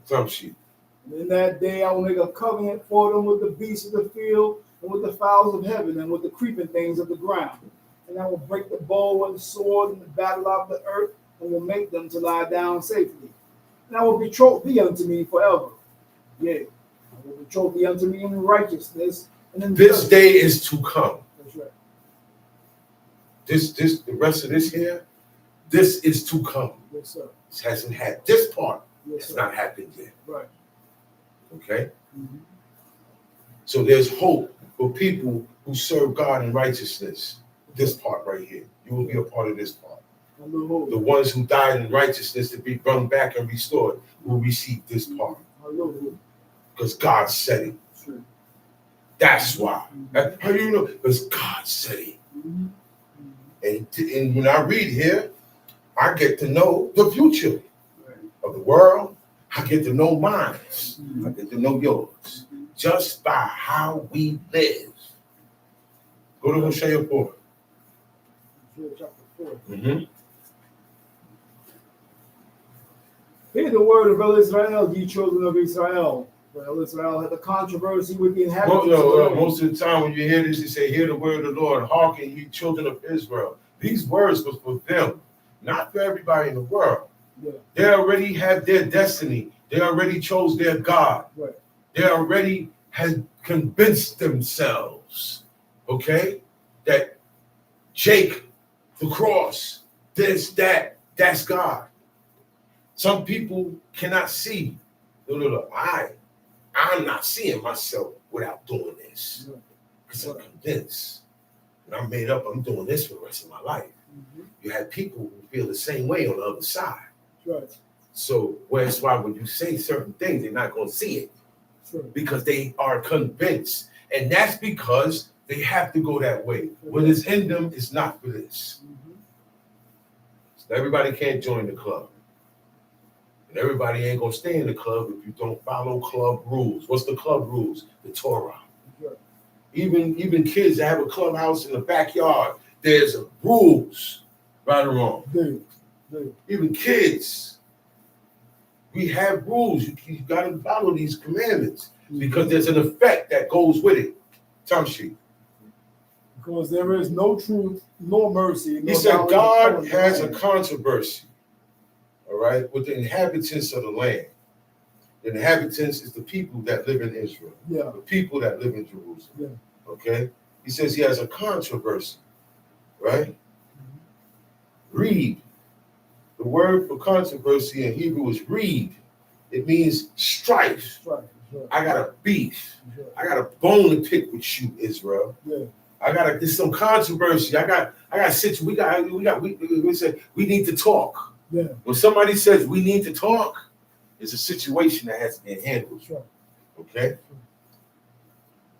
Tell she. And in that day I will make a covenant for them with the beasts of the field, and with the fowls of heaven, and with the creeping things of the ground. And I will break the bow and the sword and the battle of the earth, and will make them to lie down safely. And I will betroth thee unto me forever. Yea, I will betroth thee unto me in righteousness and in This justice. day is to come. That's right. The rest of this here, this is to come. Yes, sir. It hasn't had this part. Yes, It's sir. not happened yet. Right. Okay? Mhm. So there's hope for people who serve God in righteousness. This part right here. You will be a part of this part. Hallelujah. The ones who died in righteousness to be brought back and restored will receive this part. Hallelujah. Because God said it. True. That's why. Mhm. How do you know? Because God said it. Mhm. And when I read here, I get to know the future Right. of the world. I get to know mine. Mhm. I get to know yours. Just by how we live. Go to Hosea 4. Hosea chapter 4. Mm-hmm. Hear the word of El Israel, ye children of Israel. For El Israel had a controversy with the inhabitants of the land. Most of the time when you hear this, you say, hear the word of the Lord, hearken ye children of Israel. These words was for them, not for everybody in the world. Yeah. They already have their destiny. They already chose their God. Right. They already had convinced themselves, okay, that Jake, the cross, this, that, that's God. Some people cannot see. No. I'm not seeing myself without doing this. Because I'm convinced. And I'm made up, I'm doing this for the rest of my life. Mhm. You have people who feel the same way on the other side. Right. So that's why when you say certain things, they're not going to see it. True. Because they are convinced. And that's because they have to go that way. What is in them is not for this. Mhm. So everybody can't join the club. And everybody ain't going to stay in the club if you don't follow club rules. What's the club rules? The Torah. Right. Even kids that have a clubhouse in the backyard, there's rules, right or wrong. Dude. Even kids, we have rules. You got to follow these commandments because there's an effect that goes with it. Tamshi. Because there is no truth, nor mercy. He said God has a controversy, all right, with the inhabitants of the land. The inhabitants is the people that live in Israel. Yeah. The people that live in Jerusalem. Yeah. Okay? He says he has a controversy, right? Read. The word for controversy in Hebrew is reed. It means strife. Right. I got a beef. Right. I got a bone to pick with you, Israel. Yeah. There's some controversy. I got we said we need to talk. Yeah. When somebody says we need to talk, it's a situation that has been handled. That's right. Okay?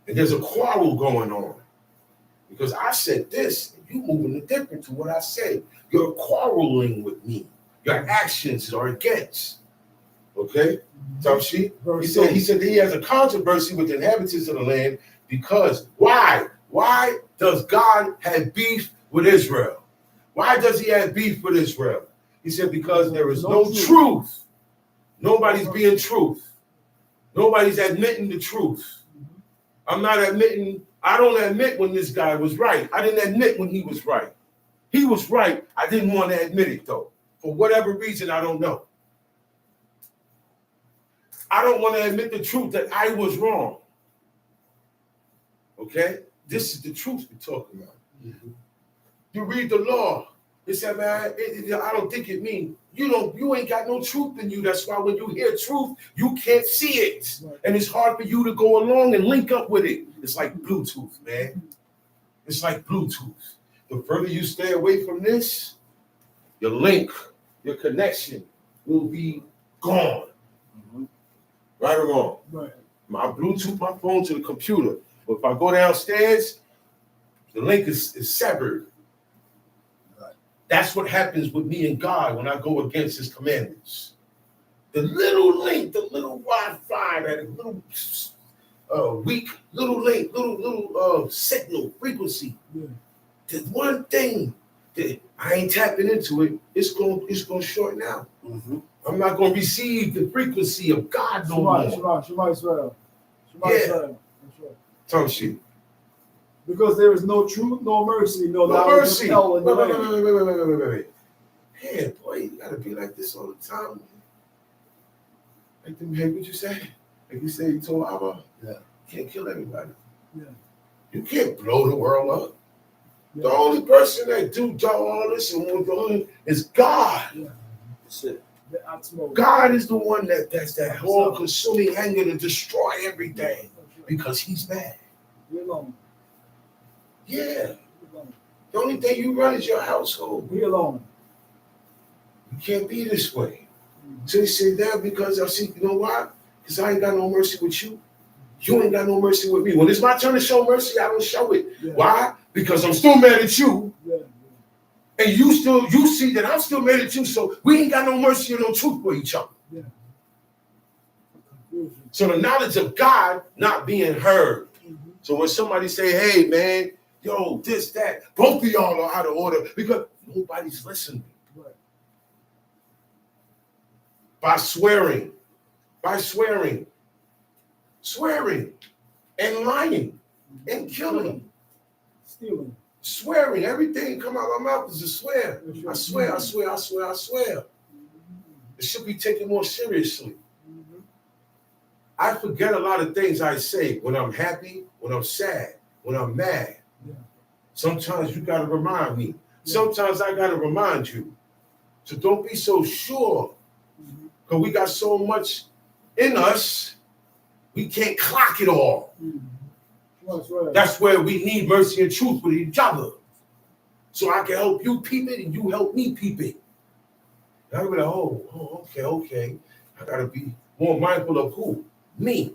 And there's a quarrel going on. Because I said this, and you moving different to what I said. You're quarreling with me. Your actions are against. Okay? Tamshi? He said he has a controversy with the inhabitants of the land because why? Why does God have beef with Israel? Why does he have beef with Israel? He said because there is no truth. Nobody's being truth. Nobody's admitting the truth. I don't admit when this guy was right. I didn't admit when he was right. He was right. I didn't want to admit it though. For whatever reason, I don't know. I don't want to admit the truth that I was wrong. Okay? This is the truth we're talking about. Mm-hmm. You read the law. It said, man, I don't think it means you ain't got no truth in you. That's why when you hear truth, you can't see it. Right. And it's hard for you to go along and link up with it. It's like Bluetooth, man. It's like Bluetooth. The further you stay away from this, your link, your connection will be gone. Mm-hmm. Right or wrong? Right. I Bluetooth my phone to the computer. But if I go downstairs, the link is severed. Right. That's what happens with me and God when I go against his commandments. The little link, the little Wi-Fi, that little weak, little link, little signal, frequency. Yeah. The one thing that I ain't tapping into it, it's gonna shorten out. Mm-hmm. I'm not gonna receive the frequency of God no more. Shema Israel. That's right. Tamshi. Because there is no truth, no mercy, no mercy. Wait. Yeah, boy, you gotta be like this all the time. Like them, hey, what you say? Like you say, you told Abba, Yeah. you can't kill everybody. Yeah. You can't blow the world up. Yeah. The only person that do all this and won't do it is God. Yeah. That's it. The Atmo. God is the one that's that all-consuming anger to destroy everything because he's mad. Be alone. Yeah. Be alone. The only thing you run is your household. Be alone. You can't be this way. So he said that because I see, you know why? Because I ain't got no mercy with you. You ain't got no mercy with me. When it's my turn to show mercy, I don't show it. Yeah. Why? Because I'm still mad at you. Yeah. And you see that I'm still mad at you. So we ain't got no mercy or no truth for each other. Yeah. So the knowledge of God not being heard. Mm-hmm. So when somebody say, hey man, yo, this, that, both of y'all are out of order because nobody's listening. Right. By swearing and lying and killing, Stealing. swearing, everything come out of my mouth is a swear. I swear. It should be taken more seriously. Mm-hmm. I forget a lot of things I say when I'm happy, when I'm sad, when I'm mad. Yeah. Sometimes you got to remind me. Yeah. Sometimes I got to remind you. So don't be so sure because we got so much in us, we can't clock it all. That's right. That's where we need mercy and truth with each other. So I can help you peep it and you help me peep it. And I'll be like, oh, okay. I got to be more mindful of who? Me.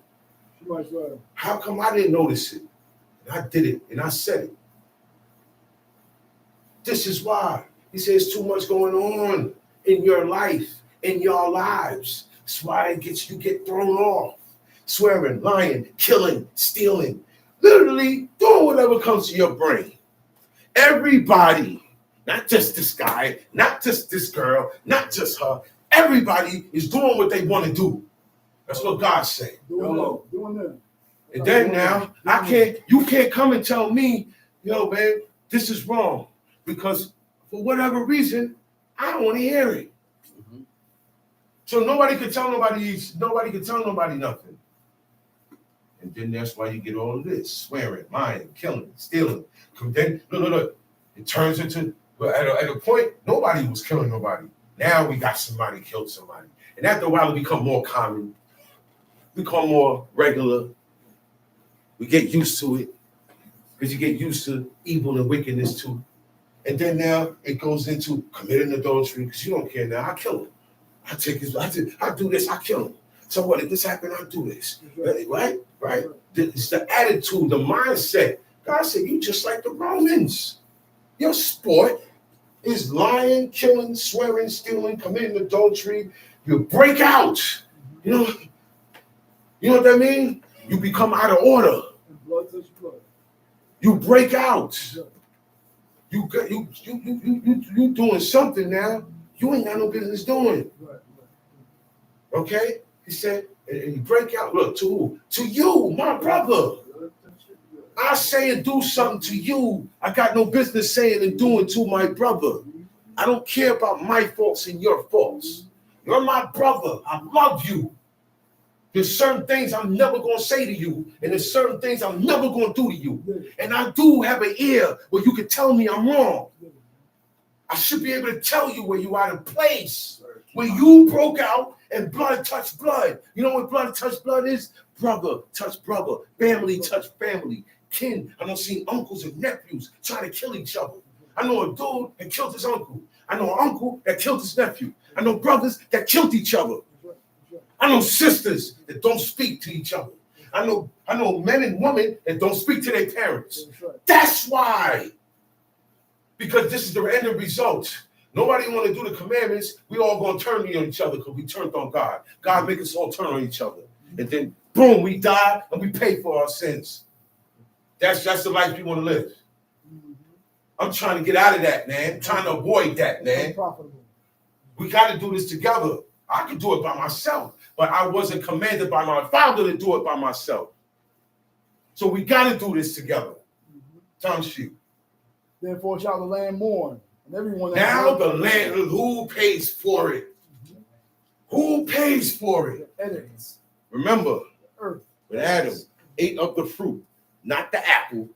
That's right. How come I didn't notice it? And I did it and I said it. This is why. He says too much going on in your life, in your lives. That's why you get thrown off. Swearing, lying, killing, stealing. Literally doing whatever comes to your brain. Everybody, not just this guy, not just this girl, not just her. Everybody is doing what they want to do. That's what God said. Doing that. And then now, you can't come and tell me, yo, man, this is wrong. Because for whatever reason, I don't want to hear it. Mm-hmm. So nobody can tell nobody nothing. And then that's why you get all of this, swearing, lying, killing, stealing. Then, look, it turns into, at a point, nobody was killing nobody. Now we got somebody killed somebody. And after a while, it become more common, become more regular. We get used to it because you get used to evil and wickedness too. And then now it goes into committing adultery because you don't care now. I kill him. I do this, I kill him. So what, if this happened, I'll do this. Right? It's the attitude, the mindset. God said, you just like the Romans. Your sport is lying, killing, swearing, stealing, committing adultery. You break out. You know what that means? You become out of order. You break out. You doing something now you ain't got no business doing. Okay? He said, and you break out. Look, to who? To you, my brother. I say and do something to you I got no business saying and doing to my brother. I don't care about my faults and your faults. You're my brother. I love you. There's certain things I'm never going to say to you, and there's certain things I'm never going to do to you. And I do have an ear where you can tell me I'm wrong. I should be able to tell you where you're out of place, where you broke out and blood touched blood. You know what blood touched blood is? Brother touch brother, family touch family, kin. I don't see uncles and nephews trying to kill each other. I know a dude that killed his uncle. I know an uncle that killed his nephew. I know brothers that killed each other. I know sisters that don't speak to each other. I know men and women that don't speak to their parents. That's why. Because this is the end result. Nobody want to do the commandments. We all going to turn on each other because we turned on God. God make us all turn on each other. And then, boom, we die and we pay for our sins. That's the life we want to live. I'm trying to get out of that, man. I'm trying to avoid that, man. We got to do this together. I could do it by myself, but I wasn't commanded by my father to do it by myself. So we got to do this together. Time sheet. Therefore shall the land mourn, and everyone. Now the land, who pays for it? Who pays for it? Enemies. Remember, Earth. When Adam ate of the fruit, not the apple,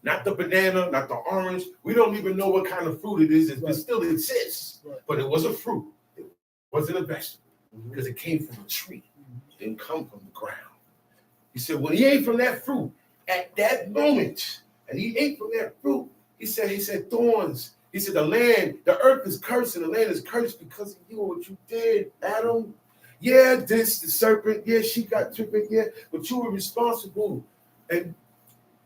not the banana, not the orange. We don't even know what kind of fruit it is. It still exists, but it was a fruit. It wasn't a vegetable because it came from a tree. It didn't come from the ground. He said, when he ate from that fruit at that moment, and he ate from that fruit, he said, thorns. He said, the earth is cursed, and the land is cursed because of you, what you did, Adam. Yeah, the serpent, yeah, she got tripped, yeah, but you were responsible. And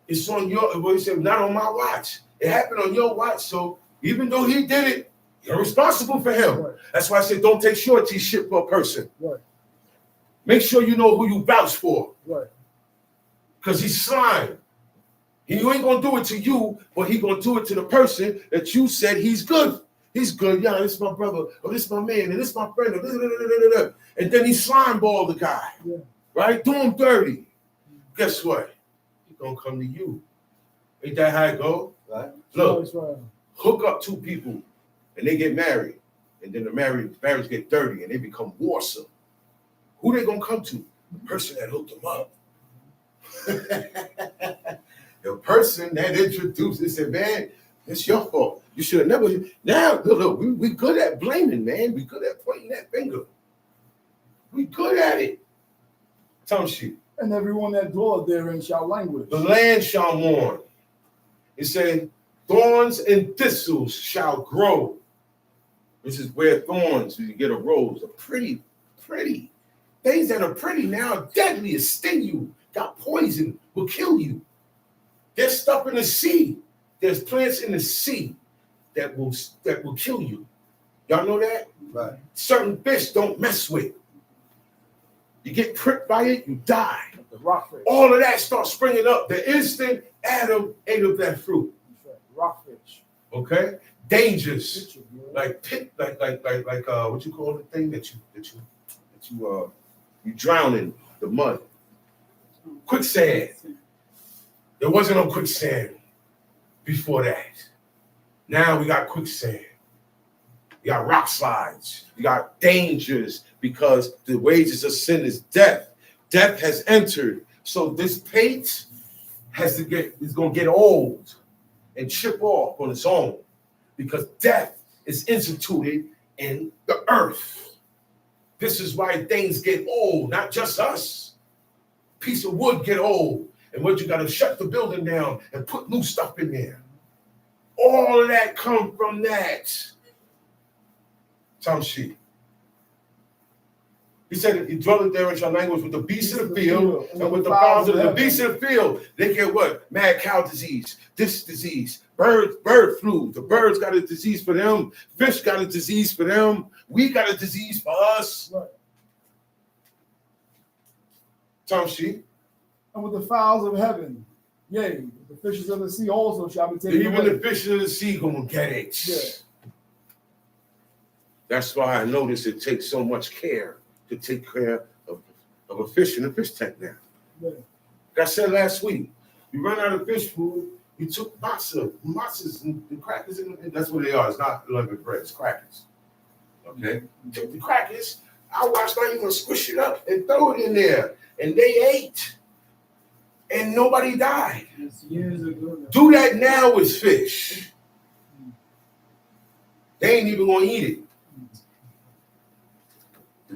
it's on your, well, he said, not on my watch. It happened on your watch, so even though he did it, you're responsible for him. Right. That's why I said, don't take shorty shit for a person. Right. Make sure you know who you vouch for. Right. Because he's slime. He ain't going to do it to you, but he's going to do it to the person that you said he's good. He's good. Yeah, this is my brother, or this is my man, and this is my friend. And then he slime ball the guy. Yeah. Right? Do him dirty. Guess what? He's going to come to you. Ain't that how it go? Right. Look, hook up two people, and they get married. And then the marriage get dirty, and they become warsome. Who they going to come to? The person that hooked them up. The person that introduced it said, man, it's your fault. You should have never. Now, look, we good at blaming, man. We good at pointing that finger. We good at it. Tongue sheet. And everyone that dwelleth therein shall languish. The land shall mourn. It said, thorns and thistles shall grow. This is where thorns, you get a rose, are pretty. Things that are pretty now are deadly, sting you, got poison, will kill you. There's stuff in the sea. There's plants in the sea that will kill you. Y'all know that? Right. Certain fish don't mess with. You get pricked by it, you die. The rockfish. All of that starts springing up. The instant Adam ate of that fruit. Right. Rockfish. Okay? Dangers. Like what you call the thing that you drown in the mud. Quicksand. There wasn't no quicksand before that. Now we got quicksand. We got rock slides. We got dangers because the wages of sin is death. Death has entered. So this plate is going to get old and chip off on its own because death is instituted in the earth. This is why things get old, not just us. Piece of wood get old. And what you got to shut the building down and put new stuff in there. All of that come from that. Tongue sheet. He said, he dwelleth there in your language with the beasts of the field and with the fowls of the beasts of the field. They get what? Mad cow disease, this disease, bird flu. The birds got a disease for them. Fish got a disease for them. We got a disease for us. Right. Tongue sheet. And with the fowls of heaven, yea, the fishes of the sea also shall be taken away. Even the fishes of the sea gonna get it. Yeah. That's why I notice it takes so much care to take care of a fish in a fish tank now. Yeah. Like I said last week, you run out of fish food, you took matzahs and crackers, and that's what they are. It's not unleavened bread, it's crackers. Okay? Take the crackers, I watched how you gonna squish it up and throw it in there. And they ate. And nobody died. Years ago. Do that now with fish. They ain't even gonna eat it.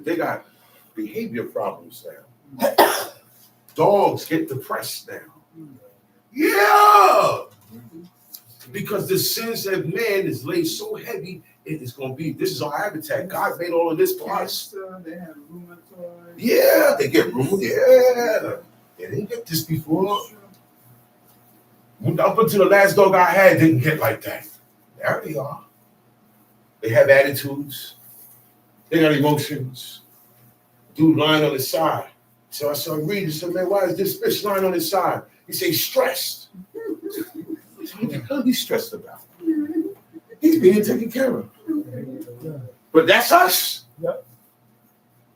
They got behavior problems now. Dogs get depressed now. Yeah. Because the sins of man is laid so heavy, it is gonna be. This is our habitat. God made all of this for us. They have rheumatoid. Yeah, they get rheumatoid. Yeah. They didn't get this before. Up until the last dog I had didn't get like that. There they are. They have attitudes. They got emotions. Dude lying on his side. So I started reading. I said, man, why is this fish lying on his side? He said, he's stressed. What the hell he's stressed about? He's being taken care of. But that's us. Yep.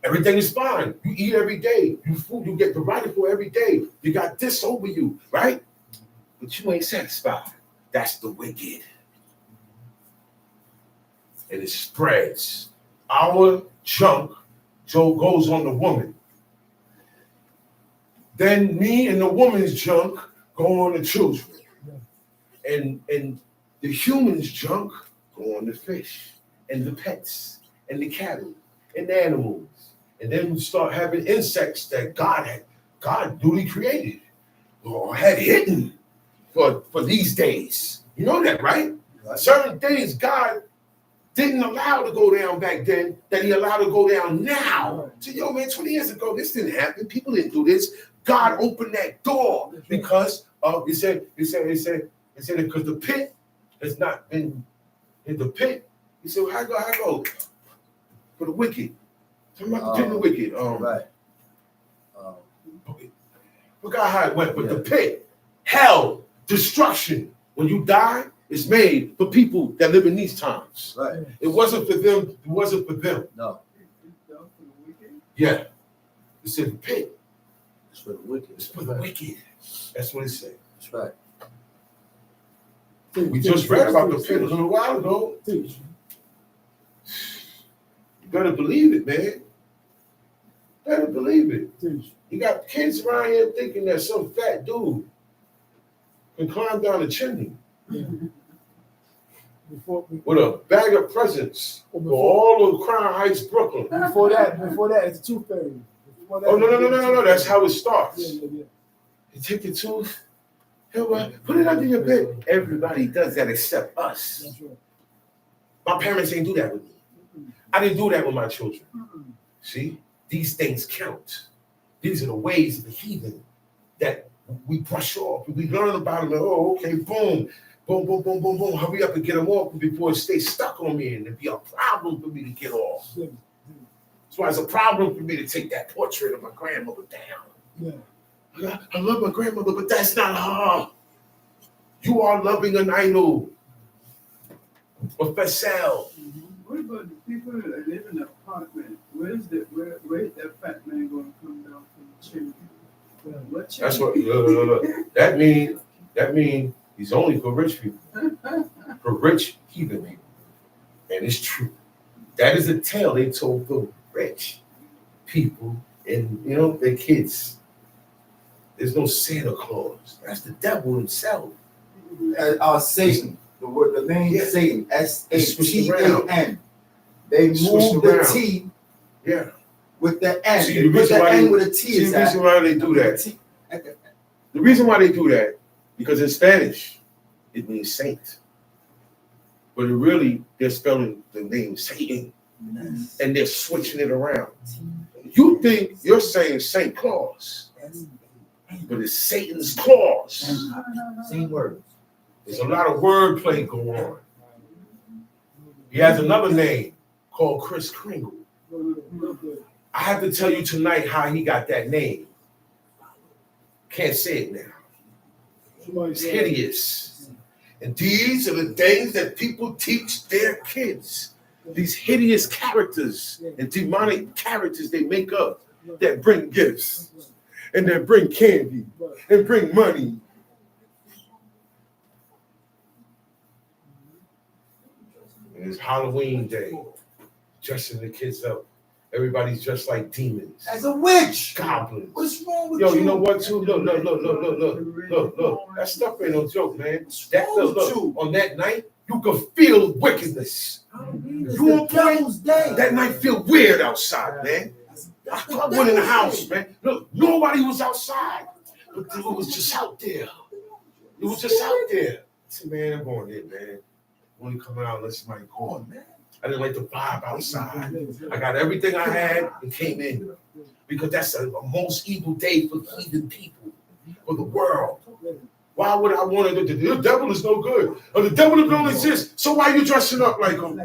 Everything is fine. You eat every day. You get provided for every day. You got this over you, right? But you ain't satisfied. That's the wicked. And it spreads. Our junk goes on the woman. Then me and the woman's junk go on the children. And the human's junk go on the fish and the pets and the cattle and the animals. And then we start having insects that God duly created or had hidden for these days. You know that, right? Certain things God didn't allow to go down back then that he allowed to go down now. So, yo, man, 20 years ago, this didn't happen. People didn't do this. God opened that door because he said, because the pit has not been in the pit. He said, well, how go? For the wicked. Talking about the pit and the wicked. Right. Forgot how it went, but the pit, hell, destruction. When you die, it's made for people that live in these times. Right. It wasn't for them. It wasn't for them. No. Yeah. It said the pit. It's for the wicked. It's for the wicked. That's what it said. That's right. We just read about the pit a little while ago. You better believe it, man. Better believe it. You got kids around here thinking that some fat dude can climb down the chimney with a bag of presents for all of Crown Heights, Brooklyn. Before that, it's a tooth fairy. Oh, no. That's how it starts. Yeah. You take the tooth, put it under your bed. Everybody does that except us. That's right. My parents ain't do that with me. I didn't do that with my children. See, these things count. These are the ways of the heathen that we brush off. We learn about them. And, oh, okay, boom. Hurry up and get them off before it stays stuck on me and it'd be a problem for me to get off. That's why it's a problem for me to take that portrait of my grandmother down. Yeah. I love my grandmother, but that's not her. You are loving an idol. Professor. What about the people that live in an apartment? Where's that fat man going to come down from the chimney? What chimney? That's what. Look. That mean he's only for rich people, for rich heathen people, and it's true. That is a tale they told the rich people and their kids. There's no Santa Claus. That's the devil himself. Satan. The name Satan. S-A-T-A-N. They Switched moved the around. T Yeah. with the N. See, They the put reason the why N they- with a T. See, the reason why they do that. The reason why they do that, because in Spanish, it means saint. But they're spelling the name Satan, and they're switching it around. You think you're saying Saint Claus, but it's Satan's claws. Same words. There's a lot of wordplay going on. He has another name called Kris Kringle. I have to tell you tonight how he got that name. Can't say it now. It's hideous. And these are the things that people teach their kids. These hideous characters and demonic characters they make up that bring gifts and that bring candy and bring money. And it's Halloween day, dressing the kids up. Everybody's dressed like demons. As a witch. Goblins. What's wrong with Yo, you? you know what, too? Look. That stuff ain't no joke, man. Look, on that night, you could feel wickedness. You on point? That night feel weird outside, man. I went in the house, man. Look, nobody was outside. But it was just out there. It was just out there. I said, man, I'm going in, man. Only come out unless somebody call, man. I didn't like the vibe outside. I got everything I had and came in. Because that's a most evil day for heathen people, for the world. Why would I want to? The devil is no good. Or the devil don't exist. So why are you dressing up like him?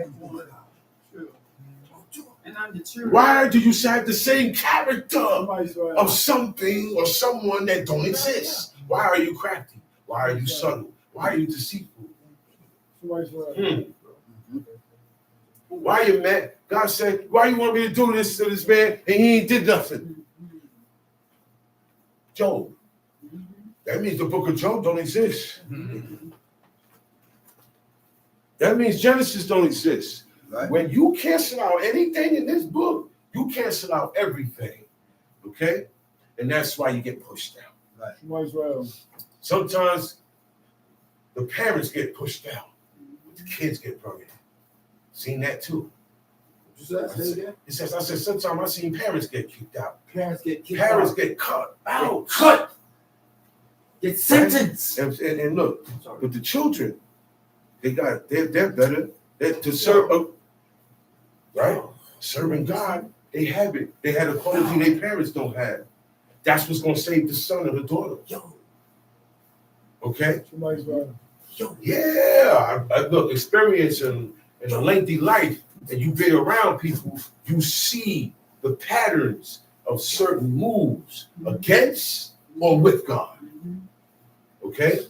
Why do you have the same character of something or someone that don't exist? Why are you crafty? Why are you subtle? Why are you deceitful? Why are you mad? God said, why you want me to do this to this man and he ain't did nothing? Job. That means the book of Job don't exist. That means Genesis don't exist. Right. When you cancel out anything in this book, you cancel out everything. Okay? And that's why you get pushed out. Shema Israel. Sometimes the parents get pushed out, but the kids get brought in. Seen that too. You said, say it again? I said, sometimes I seen parents get kicked out. Parents get kicked Parents out. get cut out. Cut. Get sentenced. And look, but the children, they're better. They're to serve, right? Serving God, they have it. They had a quality their parents don't have. That's what's gonna save the son or the daughter. Okay? Shema Israel. Yeah. I look, experience in a lengthy life, and you be around people, you see the patterns of certain moves against or with God. Okay?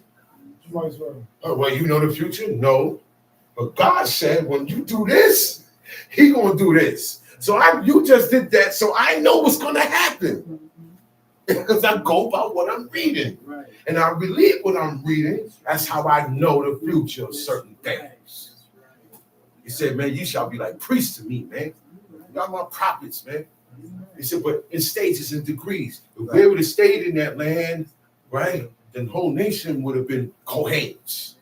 Shema Israel. Oh, well, you know the future? No. But God said, when you do this, He gonna do this. So you just did that, so I know what's gonna happen. Because I go by what I'm reading. Right. And I believe what I'm reading. That's how I know the future of certain things. He said, man, you shall be like priests to me, man. Y'all my prophets, man. He said, but in stages and degrees. If we would have stayed in that land, right, then the whole nation would have been Kohens.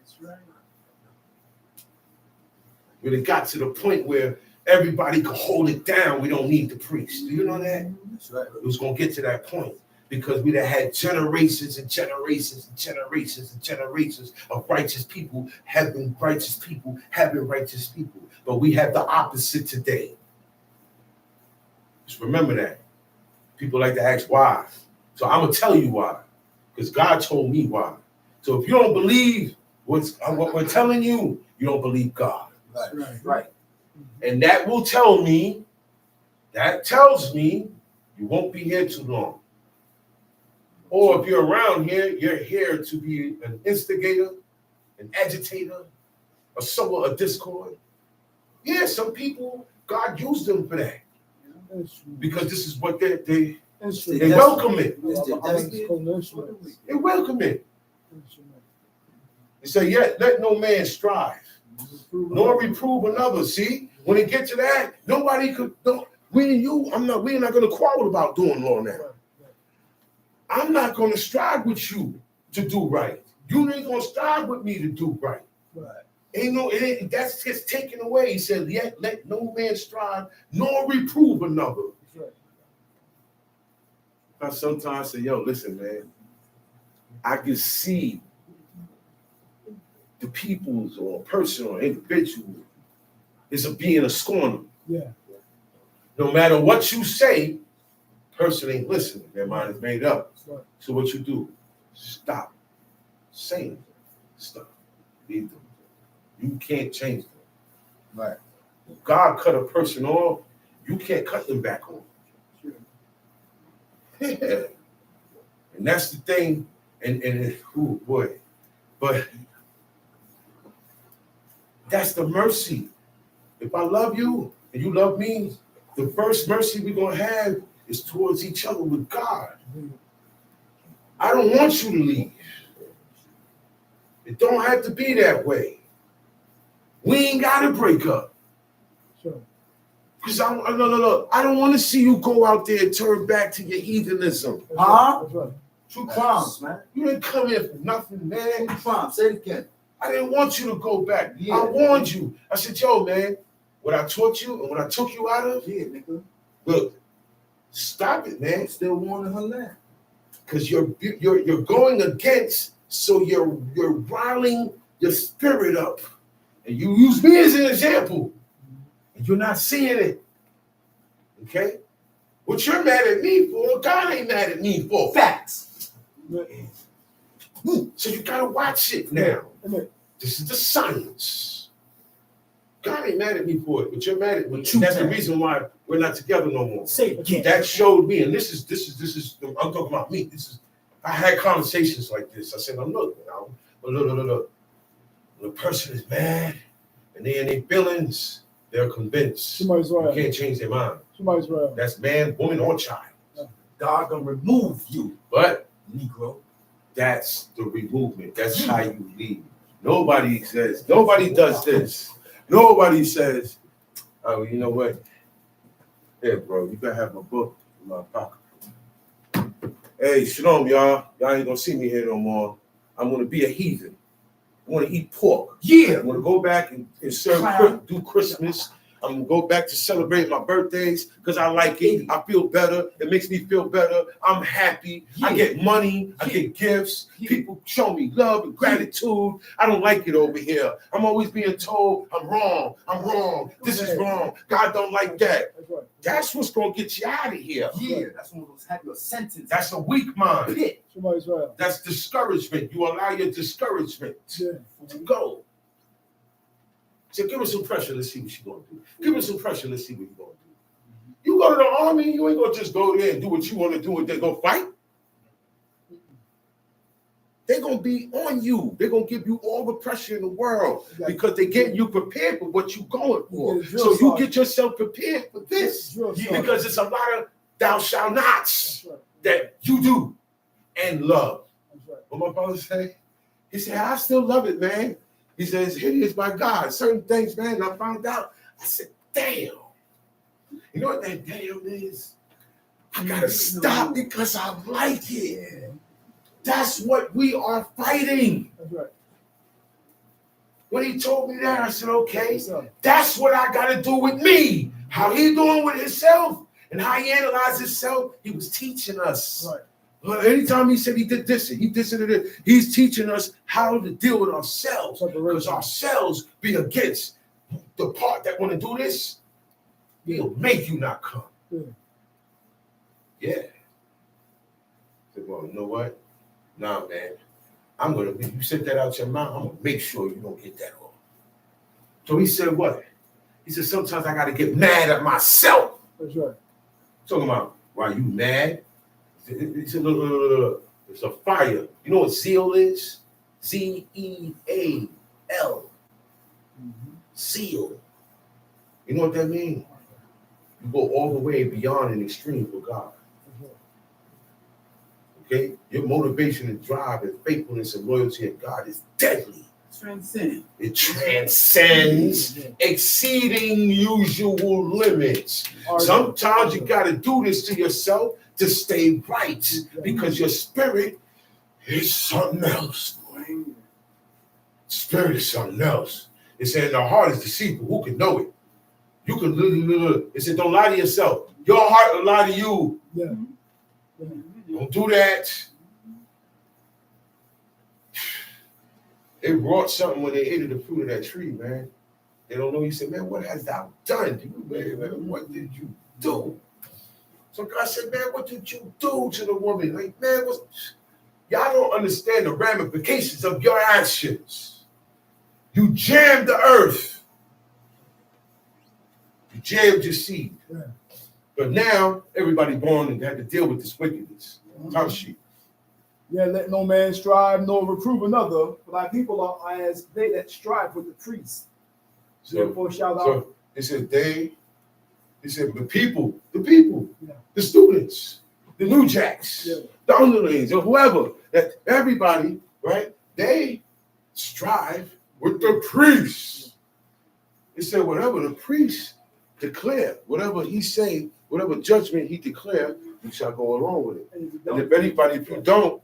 When it got to the point where everybody could hold it down, we don't need the priest. Do you know that? That's right. It was going to get to that point because we'd have had generations and generations and generations and generations of righteous people having righteous people. But we have the opposite today. Just remember that. People like to ask why. So I'm going to tell you why. Because God told me why. So if you don't believe what we're telling you, you don't believe God. Right. And that tells me you won't be here too long. Or if you're around here, you're here to be an instigator, an agitator, a sower of discord. Yeah, some people, God used them for that. Because this is what they welcome it. They welcome it. They say, yeah, let no man strive, nor reprove another. See, when it gets to that, nobody could. We and you, we're not going to quarrel about doing law now. I'm not going to strive with you to do right. You ain't going to strive with me to do right. That's just taken away. He said, yet let no man strive nor reprove another. I sometimes say, yo, listen, man, I can see the people's or person or individual is being a scorner. Yeah. No matter what you say, person ain't listening. Their mind is made up. Right. So what you do? Stop saying stuff. Leave them. You can't change them. Right. If God cut a person off, you can't cut them back on. Yeah. And that's the thing. And oh boy. But that's the mercy. If I love you and you love me, the first mercy we're going to have is towards each other with God. I don't want you to leave. It don't have to be that way. We ain't got to break up. Sure. Because I don't want to see you go out there and turn back to your heathenism. Huh? That's right. True crimes, man. You didn't come here for nothing, man. True crimes. Say it again. I didn't want you to go back. Yeah. I warned you. I said, yo, man, what I taught you and what I took you out of, Yeah, nigga. look, stop it, man. I'm still warning her now. Because you're going against, so you're riling your spirit up. And you use me as an example. And you're not seeing it. Okay? What you're mad at me for, God ain't mad at me for. Facts. So you gotta watch it now. Amen. This is the science. God ain't mad at me for it, but you're mad at me. But And that's the mad. reason why we're not together no more. Say it again. That showed me, and this is I'm talking about me. I had conversations like this. I said, look. When a person is mad and they're in their feelings, they're convinced. Somebody's You right. can't change their mind. Somebody's right. That's man, woman, or child. God gonna remove you, But Negro. that's the removement. That's how you leave. Nobody does this. Nobody says, oh, you know what? Here, bro, you gotta have my book in my pocket. Hey, shalom, y'all. Y'all ain't gonna see me here no more. I'm gonna be a heathen. I want to eat pork. Yeah. I'm gonna go back and serve, do Christmas. I'm gonna go back to celebrate my birthdays because I like it. I feel better. It makes me feel better. I'm happy. I get money. I get gifts. People show me love and gratitude. I don't like it over here. I'm always being told I'm wrong. I'm wrong. This is wrong. God don't like that. That's what's gonna get you out of here. Yeah, that's one of those happy sentences. That's a weak mind. Pit. Somebody's right. That's discouragement. You allow your discouragement to go. So give her some pressure. Let's see what she's gonna do. Give her some pressure. Let's see what you're gonna do. You go to the army, you ain't gonna just go there and do what you want to do and then go fight. They're gonna be on you. They're gonna give you all the pressure in the world because they're getting you prepared for what you're going for. So you get yourself prepared for this because it's a lot of thou shalt nots that you do and love. What my father say? He said, I still love it, man. He says, hideous by God. Certain things, man, I found out. I said, damn. You know what that damn is? I gotta stop because I like it. That's what we are fighting. That's right. When he told me that, I said, okay, that's what I gotta do with me. How he doing with himself and how he analyzed himself, he was teaching us. Right. Anytime he said he did this, he did this, he's teaching us how to deal with ourselves. Because ourselves be against the part that want to do this, he'll make you not come. Yeah. Said, well, you know what? Nah, man. I'm gonna be, you said that out your mouth, I'm gonna make sure you don't get that off. So he said what? He said, sometimes I gotta get mad at myself. That's right. Talking about, why you mad? He said, look, it's a fire. You know what zeal is? Z-E-A-L. Zeal. You know what that means? You go all the way beyond an extreme for God. Okay? Your motivation and drive and faithfulness and loyalty in God is deadly. Transcend. It transcends exceeding usual limits. Sometimes you got to do this to yourself to stay right because your spirit is something else. Spirit is something else. It said the heart is deceitful. Who can know it? You can literally. It said don't lie to yourself. Your heart will lie to you. Yeah. Don't do that. They brought something when they ate of the fruit of that tree, man. They don't know. He said, man, what has thou done to you, man? What did you do? So God said, man, what did you do to the woman? Like, man, y'all don't understand the ramifications of your actions. You jammed the earth. You jammed your seed. Yeah. But now, everybody born and had to deal with this wickedness. Tough sheep. Yeah, let no man strive nor reprove another, for thy people are as they that strive with the priests. Therefore shall thou. So it said the people, Yeah. the students, the new jacks, Yeah. the underlings, or whoever, that everybody, right? They strive with the priests. It said whatever the priest declare, whatever he say, whatever judgment he declare, you shall go along with it. And if you don't,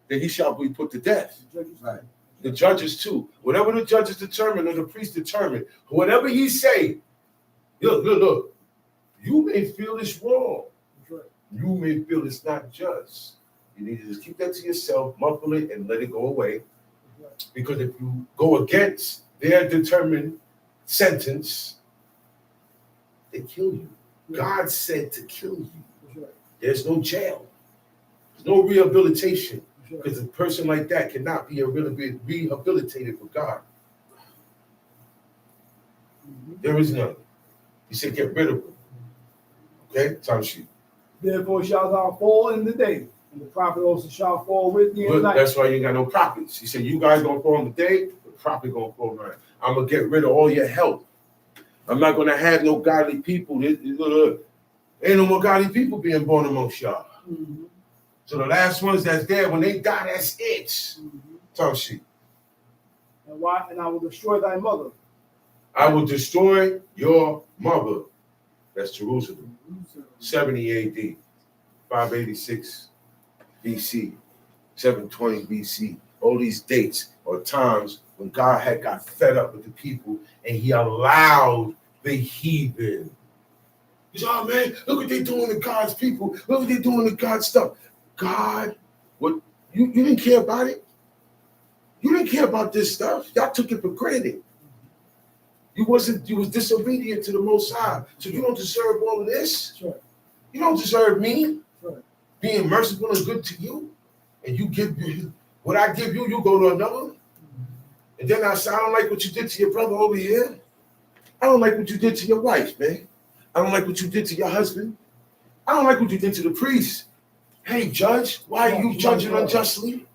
then he shall be put to death. Right. The judges too. Whatever the judges determine or the priest determine, whatever he say, look. You may feel it's wrong. You may feel it's not just. You need to just keep that to yourself, muffle it, and let it go away. Because if you go against their determined sentence, they kill you. God said to kill you. There's no jail. There's no rehabilitation. Because a person like that cannot be rehabilitated for God. There is none. He said, get rid of them. Okay? Time sheet. Therefore shalt thou fall in the day, and the prophet also shall fall with thee in the night. That's why you ain't got no prophets. He said, you guys gonna fall in the day, the prophet gonna fall night. I'm gonna get rid of all your help. I'm not gonna have no godly people. Ain't no more godly people being born amongst y'all. Mm-hmm. So the last ones that's there, when they die, that's it. Mm-hmm. Time sheet. And I will destroy thy mother. I will destroy your mother. That's Jerusalem. 70 AD, 586. BC, 720 BC. All these dates or times when God had got fed up with the people and he allowed the heathen. He said, oh man, look what they're doing to God's people. Look what they're doing to God's stuff. God, what you didn't care about it? You didn't care about this stuff. Y'all took it for granted. You was disobedient to the Most High. So you don't deserve all of this. Right. You don't deserve me Right. being merciful and good to you. And you give me what I give you, you go to another. And then I say, I don't like what you did to your brother over here. I don't like what you did to your wife, man. I don't like what you did to your husband. I don't like what you did to the priest. Hey, judge, why are you judging unjustly?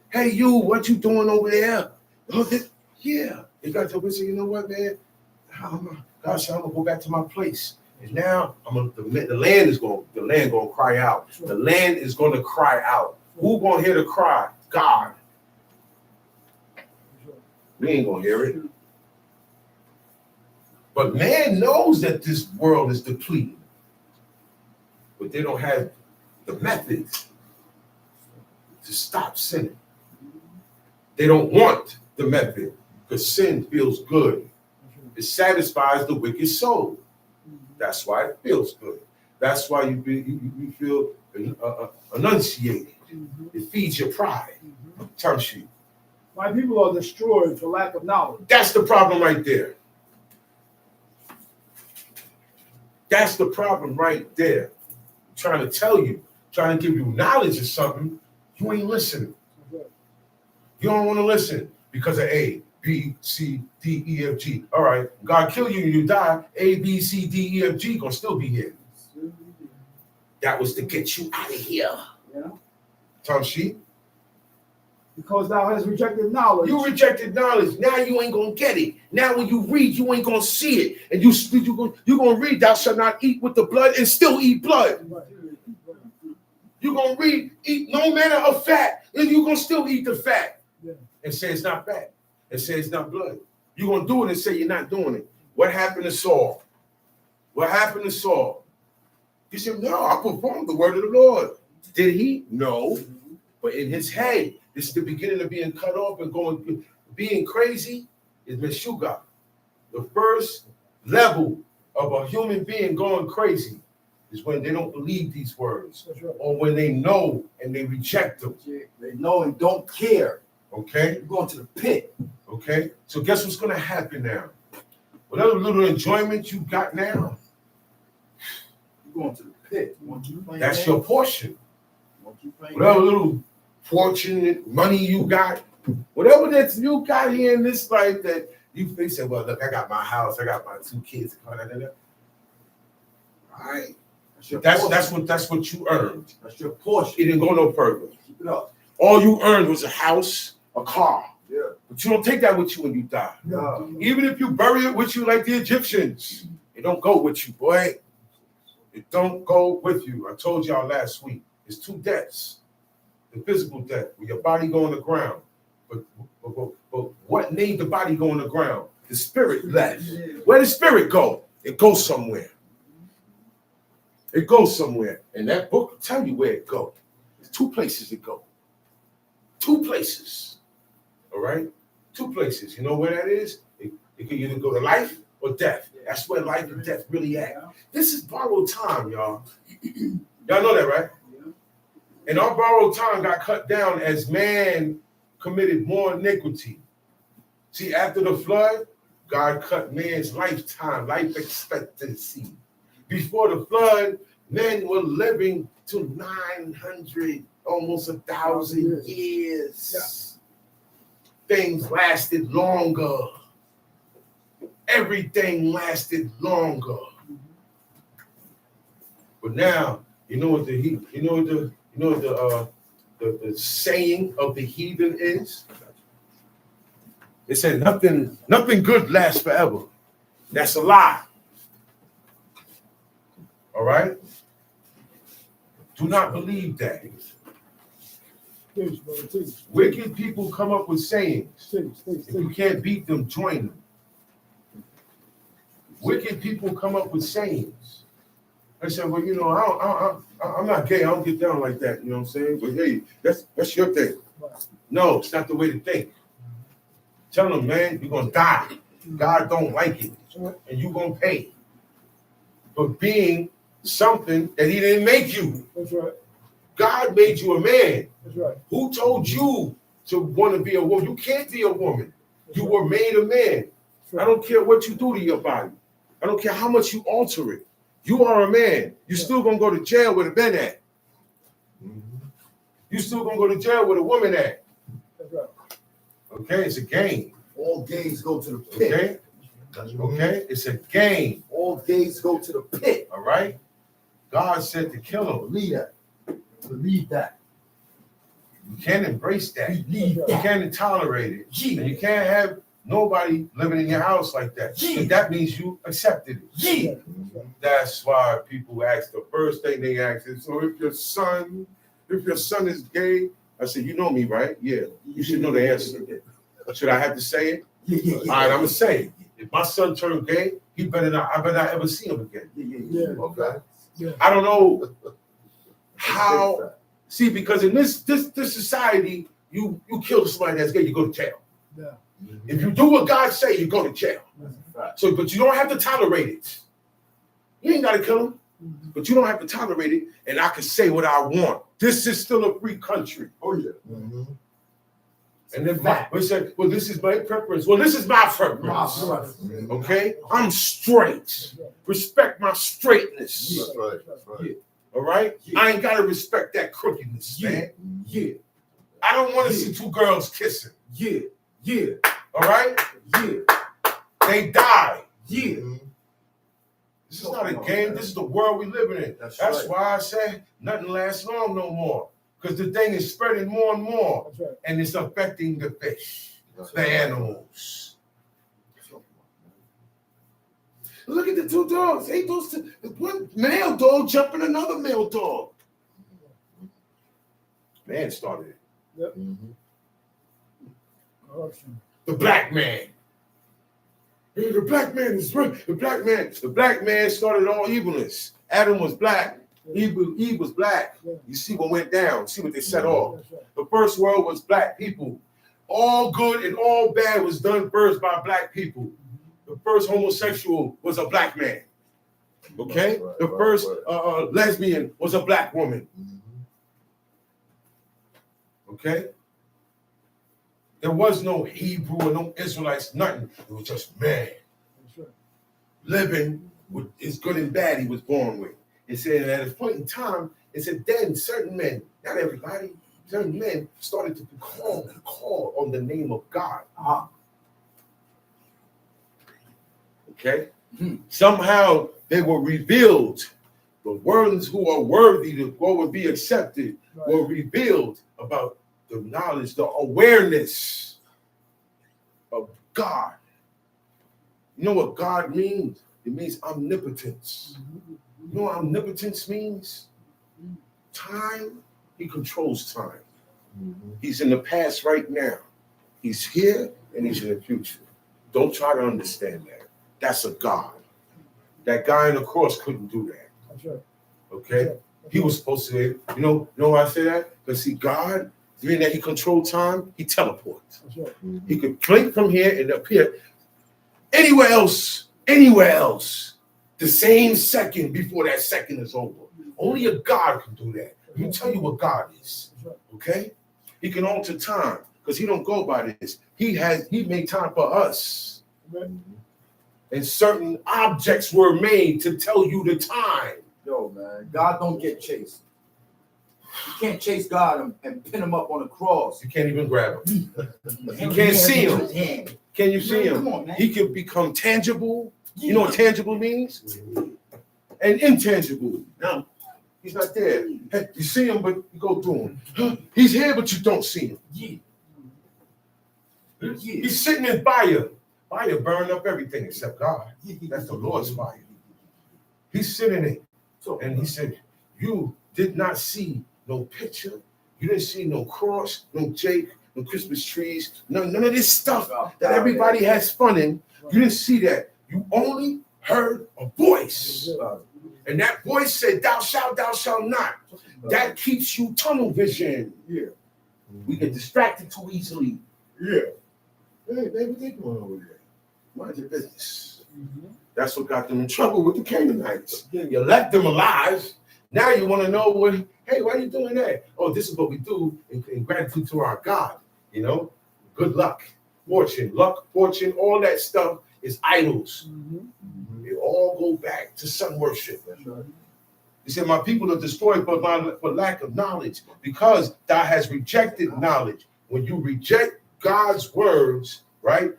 Hey, you, what you doing over there? Yeah. They got to say, you know what, man? God said, I'm gonna go back to my place. And now the land is gonna cry out. The land is gonna cry out. Who gonna hear the cry? God. We ain't gonna hear it. But man knows that this world is depleted. But they don't have the methods to stop sinning. They don't want the method because sin feels good. It satisfies the wicked soul. That's why it feels good. That's why you feel enunciated. It feeds your pride. Term sheet. My people are destroyed for lack of knowledge. That's the problem right there. That's the problem right there. I'm trying to tell you, trying to give you knowledge of something, you ain't listening. You don't want to listen because of A, B, C, D, E, F, G. All right, God kill you and you die. A, B, C, D, E, F, G gonna still be here. That was to get you out of here. Yeah. Tom Sheep. Because thou hast rejected knowledge. You rejected knowledge. Now you ain't gonna get it. Now when you read, you ain't gonna see it. And you gonna read, thou shalt not eat with the blood and still eat blood. Right. You're gonna read, eat no manner of fat, and you're gonna still eat the fat. Yeah. And say it's not fat. And say it's not blood. You're gonna do it and say you're not doing it. What happened to Saul? What happened to Saul? He said, no, I performed the word of the Lord. Did he? No. But in his head, this is the beginning of being cut off and being crazy is Meshuggah. The first level of a human being going crazy is when they don't believe these words, Right. or when they know and they reject them. They know and don't care. Okay? You're going to the pit. Okay? So guess what's going to happen now? Whatever little enjoyment you got now, You're going to the pit. that's your portion. Whatever Whatever little fortune, money you got, whatever that you got here in this life that they said, well, look, I got my house, I got my 2 kids. All right. That's what you earned. That's your portion. It didn't go no further. Keep it up. All you earned was a house, a car. Yeah. But you don't take that with you when you die. No. Even if you bury it with you like the Egyptians, it don't go with you, boy. It don't go with you. I told y'all last week, it's 2 deaths. The physical death, where your body go on the ground. But what made the body go on the ground? The spirit left. Where the spirit go? It goes somewhere. It goes somewhere. And that book will tell you where it goes. There's 2 places it goes. 2 places. All right? 2 places. You know where that is? It can either go to life or death. That's where life and death really at. This is borrowed time, y'all. Y'all know that, right? And our borrowed time got cut down as man committed more iniquity. See, after the flood, God cut man's lifetime, life expectancy. Before the flood, men were living to 900, almost 1,000 years. Yeah. Things lasted longer. Everything lasted longer. But now, you know what the saying of the heathen is? It said nothing good lasts forever. That's a lie. All right? Do not believe that. Wicked people come up with sayings. If you can't beat them, join them. Wicked people come up with sayings. I said, well, you know, I'm not gay. I don't get down like that. You know what I'm saying? But hey, that's your thing. No, it's not the way to think. Tell them, man, you're gonna die. God don't like it, and you're gonna pay for being something that He didn't make you. That's right. God made you a man. That's right. Who told you to want to be a woman? You can't be a woman. You were made a man. I don't care what you do to your body. I don't care how much you alter it. You are a man. You still gonna go to jail with a man at. You still gonna go to jail with a woman at. That's right. Okay, it's a game. All gays go to the pit. Okay, okay, it's a game. All gays go to the pit. All right. God said to kill them. Believe that. Believe that. You can't embrace that. Believe You that. can't tolerate it. Yeah. And you can't have nobody living in your house like that. Yeah. And that means you accepted it. Yeah. That's why people ask, the first thing they ask is, so if your son is gay, I said, you know me, right? Yeah. You should know the answer. Should I have to say it? Yeah. All right, I'm gonna say it. If my son turned gay, I better not ever see him again. Yeah. Okay. I don't know how. See, because in this society, you kill somebody that's gay, you go to jail. Yeah. If you do what God say, you go to jail. Right. So, but you don't have to tolerate it. You ain't got to kill him, but you don't have to tolerate it. And I can say what I want. This is still a free country. Oh yeah. And then we say, well, this is my preference. Well, this is my preference. Okay, I'm straight. Respect my straightness. That's right. That's right. All right, I ain't gotta respect that crookedness, man. Yeah. I don't want to see two girls kissing. Yeah. Yeah. All right, Yeah. they die. Yeah. This is not a game. This is the world we live in. That's That's right. why I say nothing lasts long no more. Because the thing is spreading more and more, That's right. and it's affecting the fish, the animals. Look at the two dogs. Ain't those two, one male dog jumping another male dog. Man started it. Yep. Corruption. The black man. Hey, the black man is right. The black man started all evilness. Adam was black. Eve was black. Yeah. You see what went down. See what they set off. That's right. The first world was black people. All good and all bad was done first by black people. The first homosexual was a black man. Okay? The first lesbian was a black woman. Okay? There was no Hebrew or no Israelites, nothing. It was just man That's right. living with his good and bad he was born with. It said at a point in time, it said then certain men, not everybody, certain men started to call on the name of God. Okay? Somehow they were revealed. The ones who are worthy to go and be accepted were revealed about the knowledge, the awareness of God. You know what God means? It means omnipotence. You know what omnipotence means? Time. He controls time. He's in the past right now. He's here and he's in the future. Don't try to understand that. That's a God. That guy on the cross couldn't do that. That's right. Okay? He was supposed to, you know why I say that? Because see, God, being that he controlled time, he teleports. That's right. He could blink from here and appear anywhere else, the same second before that second is over. Only a God can do that. Let me tell you what God is. Okay? He can alter time because he don't go by this. He made time for us. And certain objects were made to tell you the time. Yo, man, God don't get chased. You can't chase God and pin him up on a cross. You can't even grab him. You can't see him. Can you see him? Come on, man. He can become tangible. You know what tangible means? And intangible. Now, he's not there. Hey, you see him, but you go through him. He's here, but you don't see him. He's sitting in fire. Fire burned up everything except God. That's the Lord's fire. He's sitting in it. And he said, you did not see no picture. You didn't see no cross, no Jake, no Christmas trees, none of this stuff that everybody has fun in. You didn't see that. You only heard a voice. And that voice said, thou shalt not. That keeps you tunnel vision. Yeah. We get distracted too easily. Yeah. Hey, baby, what they doing over there? Mind your business. Mhm. That's what got them in trouble with the Canaanites. You left them alive. Now you want to know what, hey, why are you doing that? Oh, this is what we do in gratitude to our God. You know, good luck, fortune, all that stuff is idols. Mhm. It all go back to sun worship. That's right. He said, my people are destroyed for lack of knowledge, because thou hast rejected knowledge. When you reject God's words, right?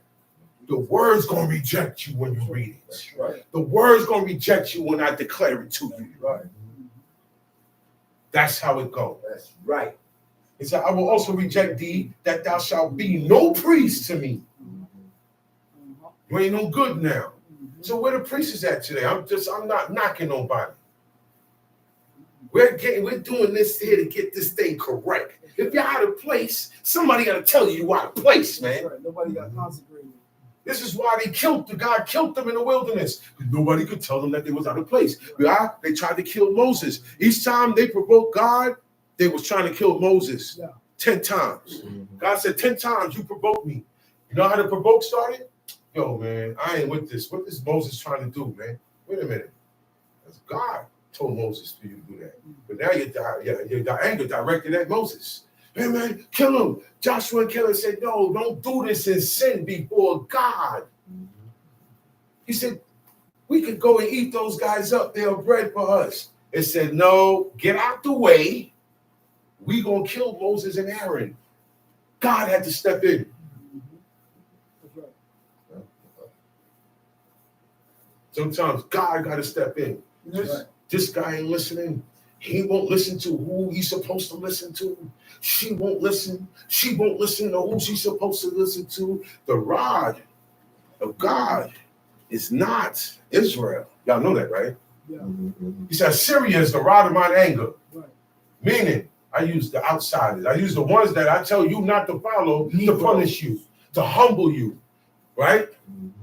The word's gonna reject you when you read it. That's right. The word's gonna reject you when I declare it to you. Right. That's how it goes. That's right. He said, I will also reject thee, that thou shalt be no priest to me. You ain't no good now. So where the priest is at today? I'm not knocking nobody. We're doing this here to get this thing correct. If you're out of place, somebody got to tell you you're out of place, man. Right. Nobody got consecrated. This is why God killed them in the wilderness. Because nobody could tell them that they was out of place. They tried to kill Moses. Each time they provoked God, they was trying to kill Moses. Yeah. 10 times. God said, 10 times you provoked me. You know how the provoke started? Yo, man, I ain't with this. What is Moses trying to do, man? Wait a minute. That's God told Moses for you to do that. But now your anger directed at Moses. Hey, man, kill him. Joshua and Caleb said, no, don't do this and sin before God. He said, we could go and eat those guys up. They are bread for us. It said, no, get out the way. We gonna kill Moses and Aaron. God had to step in. That's right. Sometimes God got to step in. This guy ain't listening. He won't listen to who he's supposed to listen to. She won't listen. She won't listen to who she's supposed to listen to. The rod of God is not Israel. Y'all know that, right? Yeah. He said, Syria is the rod of mine anger. Right. Meaning, I use the outsiders. I use the ones that I tell you not to follow, to punish you, to humble you, right?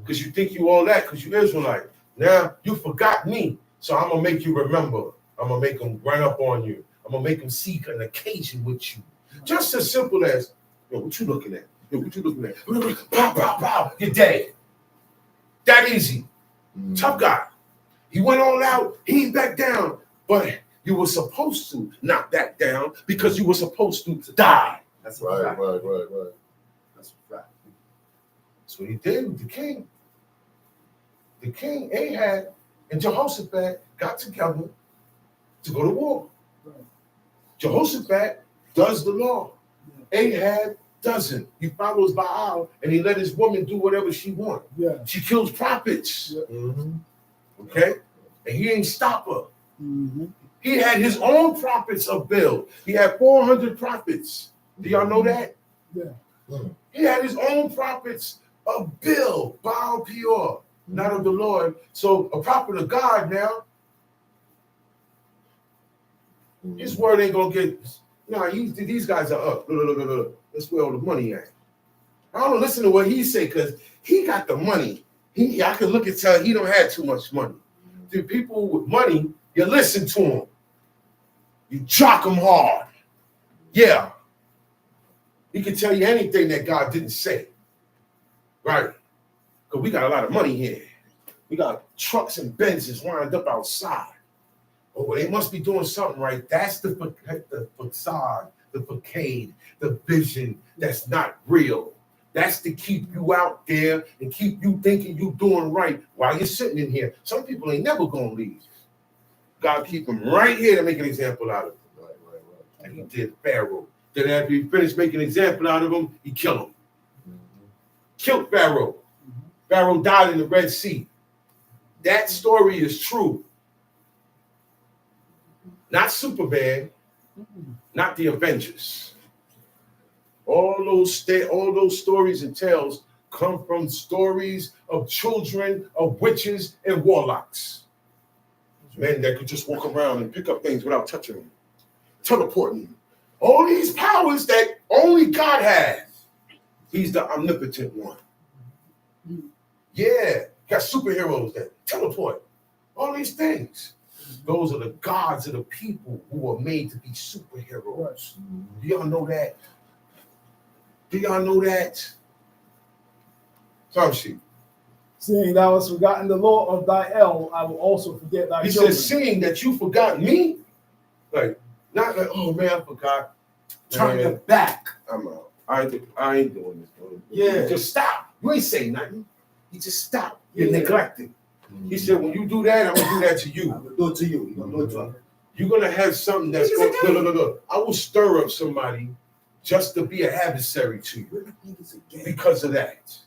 Because you think you all that because you Israelite. Now, you forgot me, so I'm going to make you remember. I'm going to make them run up on you. I'm going to make them seek an occasion with you. Just as simple as, yo, what you looking at? Yo, what you looking at? Pow, pow, pow, you're dead. That easy. Tough guy. He went all out. He ain't back down. But you were supposed to not back down because you were supposed to die. That's Right. right. That's right. That's what he did with the king. The king, Ahab, and Jehoshaphat got together to go to war. Right. Jehoshaphat does the law. Ahab doesn't. He follows Baal and he let his woman do whatever she wants. Yeah. She kills prophets. Yeah. Okay? And he ain't stop her. Mm-hmm. He had his own prophets of Baal. He had 400 prophets. Do y'all know that? Yeah. He had his own prophets of Baal Peor, not of the Lord. So a prophet of God now, his word ain't gonna get. These guys are up. Look. That's where all the money at. I don't listen to what he say because he got the money. I can look and tell he don't have too much money. The people with money, you listen to them. You jock them hard. Yeah. He can tell you anything that God didn't say. Right? Because we got a lot of money here. We got trucks and Benzes lined up outside. Oh, they must be doing something right. That's the facade, the facade, the vision that's not real. That's to keep you out there and keep you thinking you're doing right while you're sitting in here. Some people ain't never going to leave. God keep them right here to make an example out of them. Right. And he did Pharaoh. Then after he finished making an example out of him, he killed him. Killed Pharaoh. Pharaoh died in the Red Sea. That story is true. Not Superman, not the Avengers. All those stories and tales come from stories of children of witches and warlocks. Men that could just walk around and pick up things without touching them, teleporting. All these powers that only God has. He's the omnipotent one. Yeah, got superheroes that teleport. All these things. Those are the gods of the people who are made to be superheroes. Do y'all know that? Do y'all know that? Some sheep. Seeing thou hast forgotten the law of thy El, I will also forget thy He children. says, seeing that you forgot me, like, not like, oh man, I forgot. Turn Man, your back. I'm out. I ain't doing this. Dude. Yeah. Just stop. You ain't saying nothing. You just stop. You're Yeah. neglecting. He said, when you do that, I'm gonna do that to I'm you. gonna do it to you. You're gonna do it to him. You're gonna have something that's going. Look. I will stir up somebody just to be an adversary to you because of that.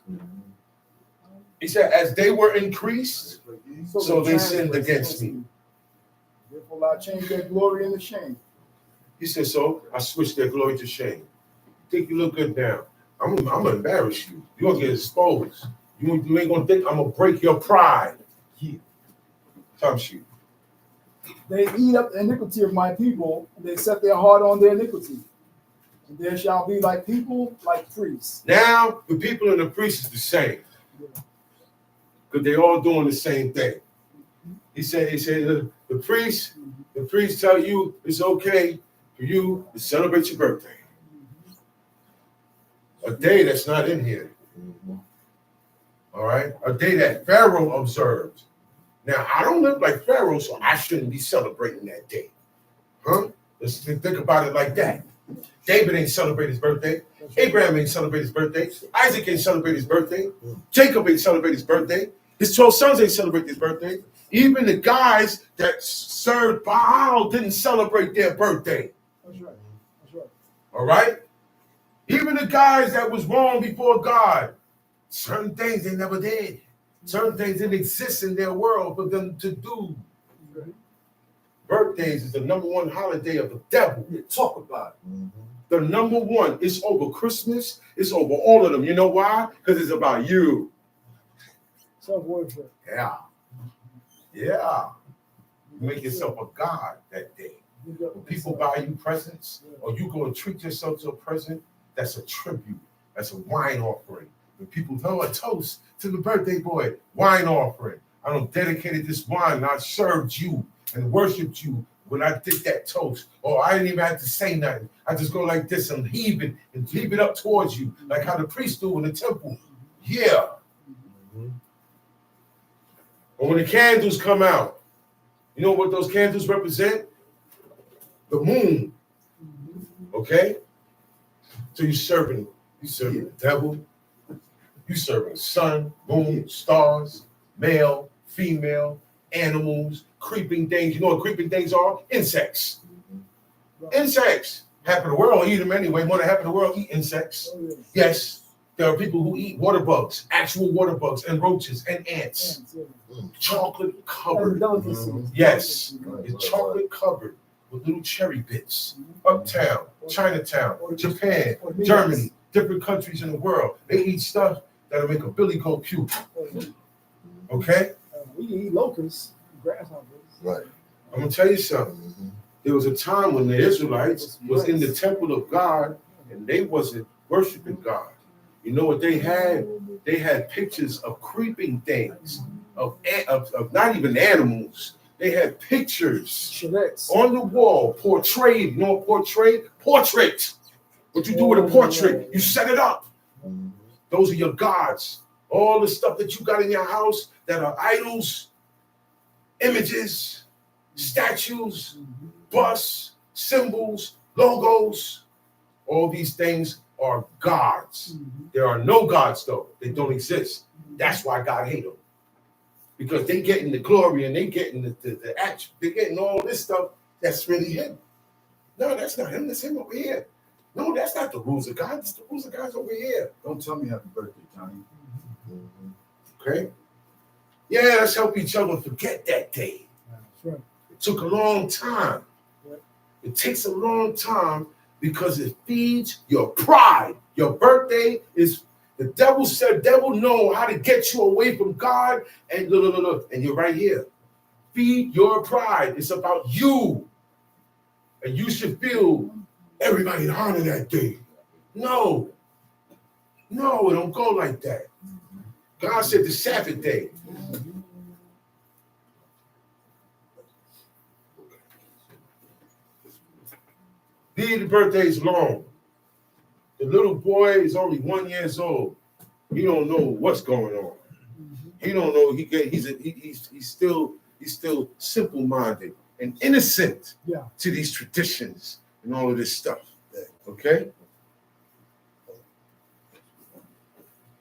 He said, as they were increased, so they sinned against me. Therefore, I change their glory into shame. He said, so I switched their glory to shame. Think you look good now. I'm gonna embarrass you. You're gonna get exposed. You ain't gonna think I'm gonna break your pride. Come shoot. They eat up the iniquity of my people, and they set their heart on their iniquity. And there shall be like people, like priests. Now the people and the priests is the same. Because they all doing the same thing. He said the priests tell you it's okay for you to celebrate your birthday. A day that's not in here. All right? A day that Pharaoh observed. Now, I don't live like Pharaoh, so I shouldn't be celebrating that day. Huh? Let's think about it like that. David ain't celebrate his birthday. Abraham ain't celebrate his birthday. Isaac ain't celebrate his birthday. Jacob ain't celebrate his birthday. His 12 sons ain't celebrate his birthday. Even the guys that served Baal didn't celebrate their birthday. That's right. That's right. All right? Even the guys that was wrong before God, certain things they never did. Certain things didn't exist in their world for them to do. Birthdays is the number one holiday of the devil. Talk about it. The number one. It's over Christmas. It's over all of them. You know why? Because it's about you. Self-worship. Yeah. Yeah. You make yourself a god that day. When people buy you presents, or you go and treat yourself to a present, that's a tribute. That's a wine offering. When people tell a toast to the birthday boy, wine offering. I don't dedicated this wine and I served you and worshiped you when I did that toast. Or I didn't even have to say nothing. I just go like this and heave it up towards you, like how the priests do in the temple. Yeah. But when the candles come out, you know what those candles represent? The moon. Okay? So you're serving the devil. You serving the sun, moon, stars, male, female, animals, creeping things. You know what creeping things are? Insects. Insects. Half of the world eat them anyway. More than half of the world eat insects. Yes, there are people who eat water bugs, actual water bugs, and roaches and ants. Chocolate covered. Yes, it's chocolate covered with little cherry bits. Uptown, Chinatown, Japan, Germany, different countries in the world. They eat stuff that'll make a billy goat puke. Okay? We eat locusts, grasshoppers. Right. I'm gonna tell you something. There was a time when the Israelites was in the temple of God and they wasn't worshiping God. You know what they had? They had pictures of creeping things, of not even animals. They had pictures on the wall, portrayed. You know what portrait? Portrait. What you do with a portrait? You set it up. Those are your gods. All the stuff that you got in your house that are idols, images, statues, busts, symbols, logos. All these things are gods. There are no gods, though. They don't exist. That's why God hates them. Because they getting the glory and they getting the action. They're getting all this stuff that's really him. No, that's not him. That's him over here. No, that's not the rules of God. It's the rules of God's over here. Don't tell me happy birthday, Johnny. Okay? Yeah, let's help each other forget that day. Right. It took a long time. It takes a long time because it feeds your pride. Your birthday is, the devil said, devil know how to get you away from God. And look, and you're right here. Feed your pride. It's about you. And you should feel everybody honor that day. No, it don't go like that. God said the Sabbath day. These birthdays long. The little boy is only 1 year old. He don't know what's going on. He don't know. He's still simple-minded and innocent to these traditions and all of this stuff. Okay.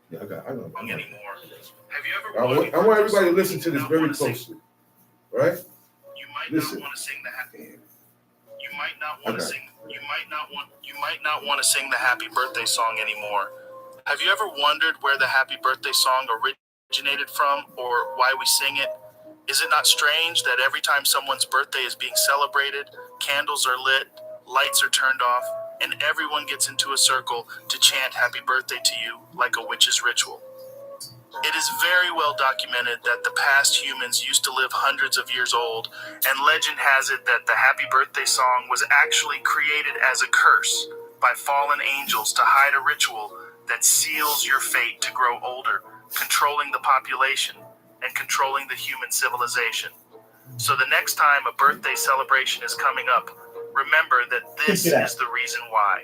Yeah, I got. Anymore. Have you ever? I want everybody to listen to this very closely, right? You might Listen. not want to sing the happy. You might not want to sing. You might not want to sing the happy birthday song anymore. Have you ever wondered where the happy birthday song originated from, or why we sing it? Is it not strange that every time someone's birthday is being celebrated, candles are lit, lights are turned off, and everyone gets into a circle to chant happy birthday to you like a witch's ritual? It is very well documented that the past humans used to live hundreds of years old, and legend has it that the happy birthday song was actually created as a curse by fallen angels to hide a ritual that seals your fate to grow older, controlling the population and controlling the human civilization. So the next time a birthday celebration is coming up, remember that this is the reason why.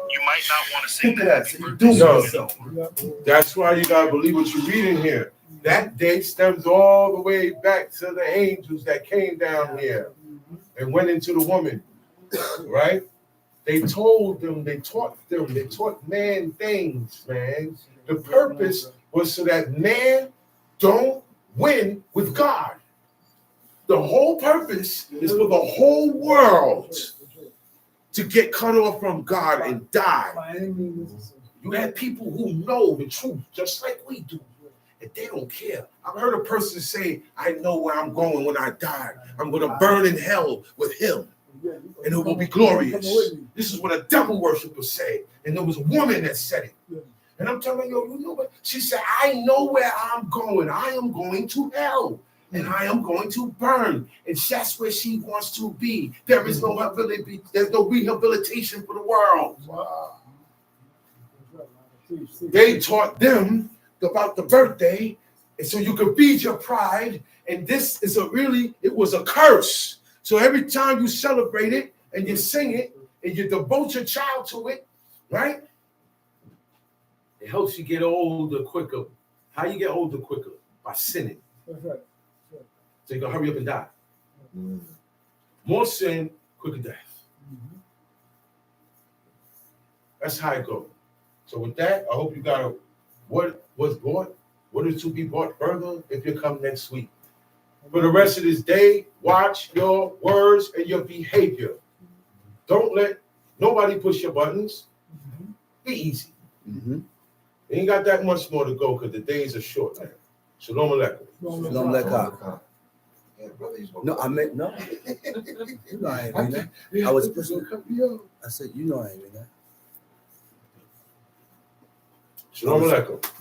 You might not want to sing the happy birthday song. That's why you gotta believe what you read in here. That date stems all the way back to the angels that came down here and went into the woman, right? They told them, they taught man things, man. The purpose was so that man don't win with God. The whole purpose is for the whole world to get cut off from God and die. You have people who know the truth just like we do, and they don't care. I've heard a person say, I know where I'm going when I die. I'm going to burn in hell with him, and it will be glorious. This is what a devil worshiper say, and there was a woman that said it. And I'm telling you, you know what? She said, I know where I'm going. I am going to hell. And I am going to burn. And that's where she wants to be. There is no there's no rehabilitation for the world. Wow. They taught them about the birthday, and so you can feed your pride. And this is it was a curse. So every time you celebrate it and you sing it and you devote your child to it, right? It helps you get older quicker. How you get older quicker? By sinning. That's right. So you're going to hurry up and die. More sin, quicker death. That's how it goes. So with that, I hope you got what was bought, what is to be bought further if you come next week. For the rest of this day, watch your words and your behavior. Don't let nobody push your buttons. Be easy. You ain't got that much more to go because the days are short now. Shalom Aleichem. Shalom Aleichem. No, I meant no. You know I ain't mean that. I was pushing. I said, you know I ain't mean that. Shalom Aleichem.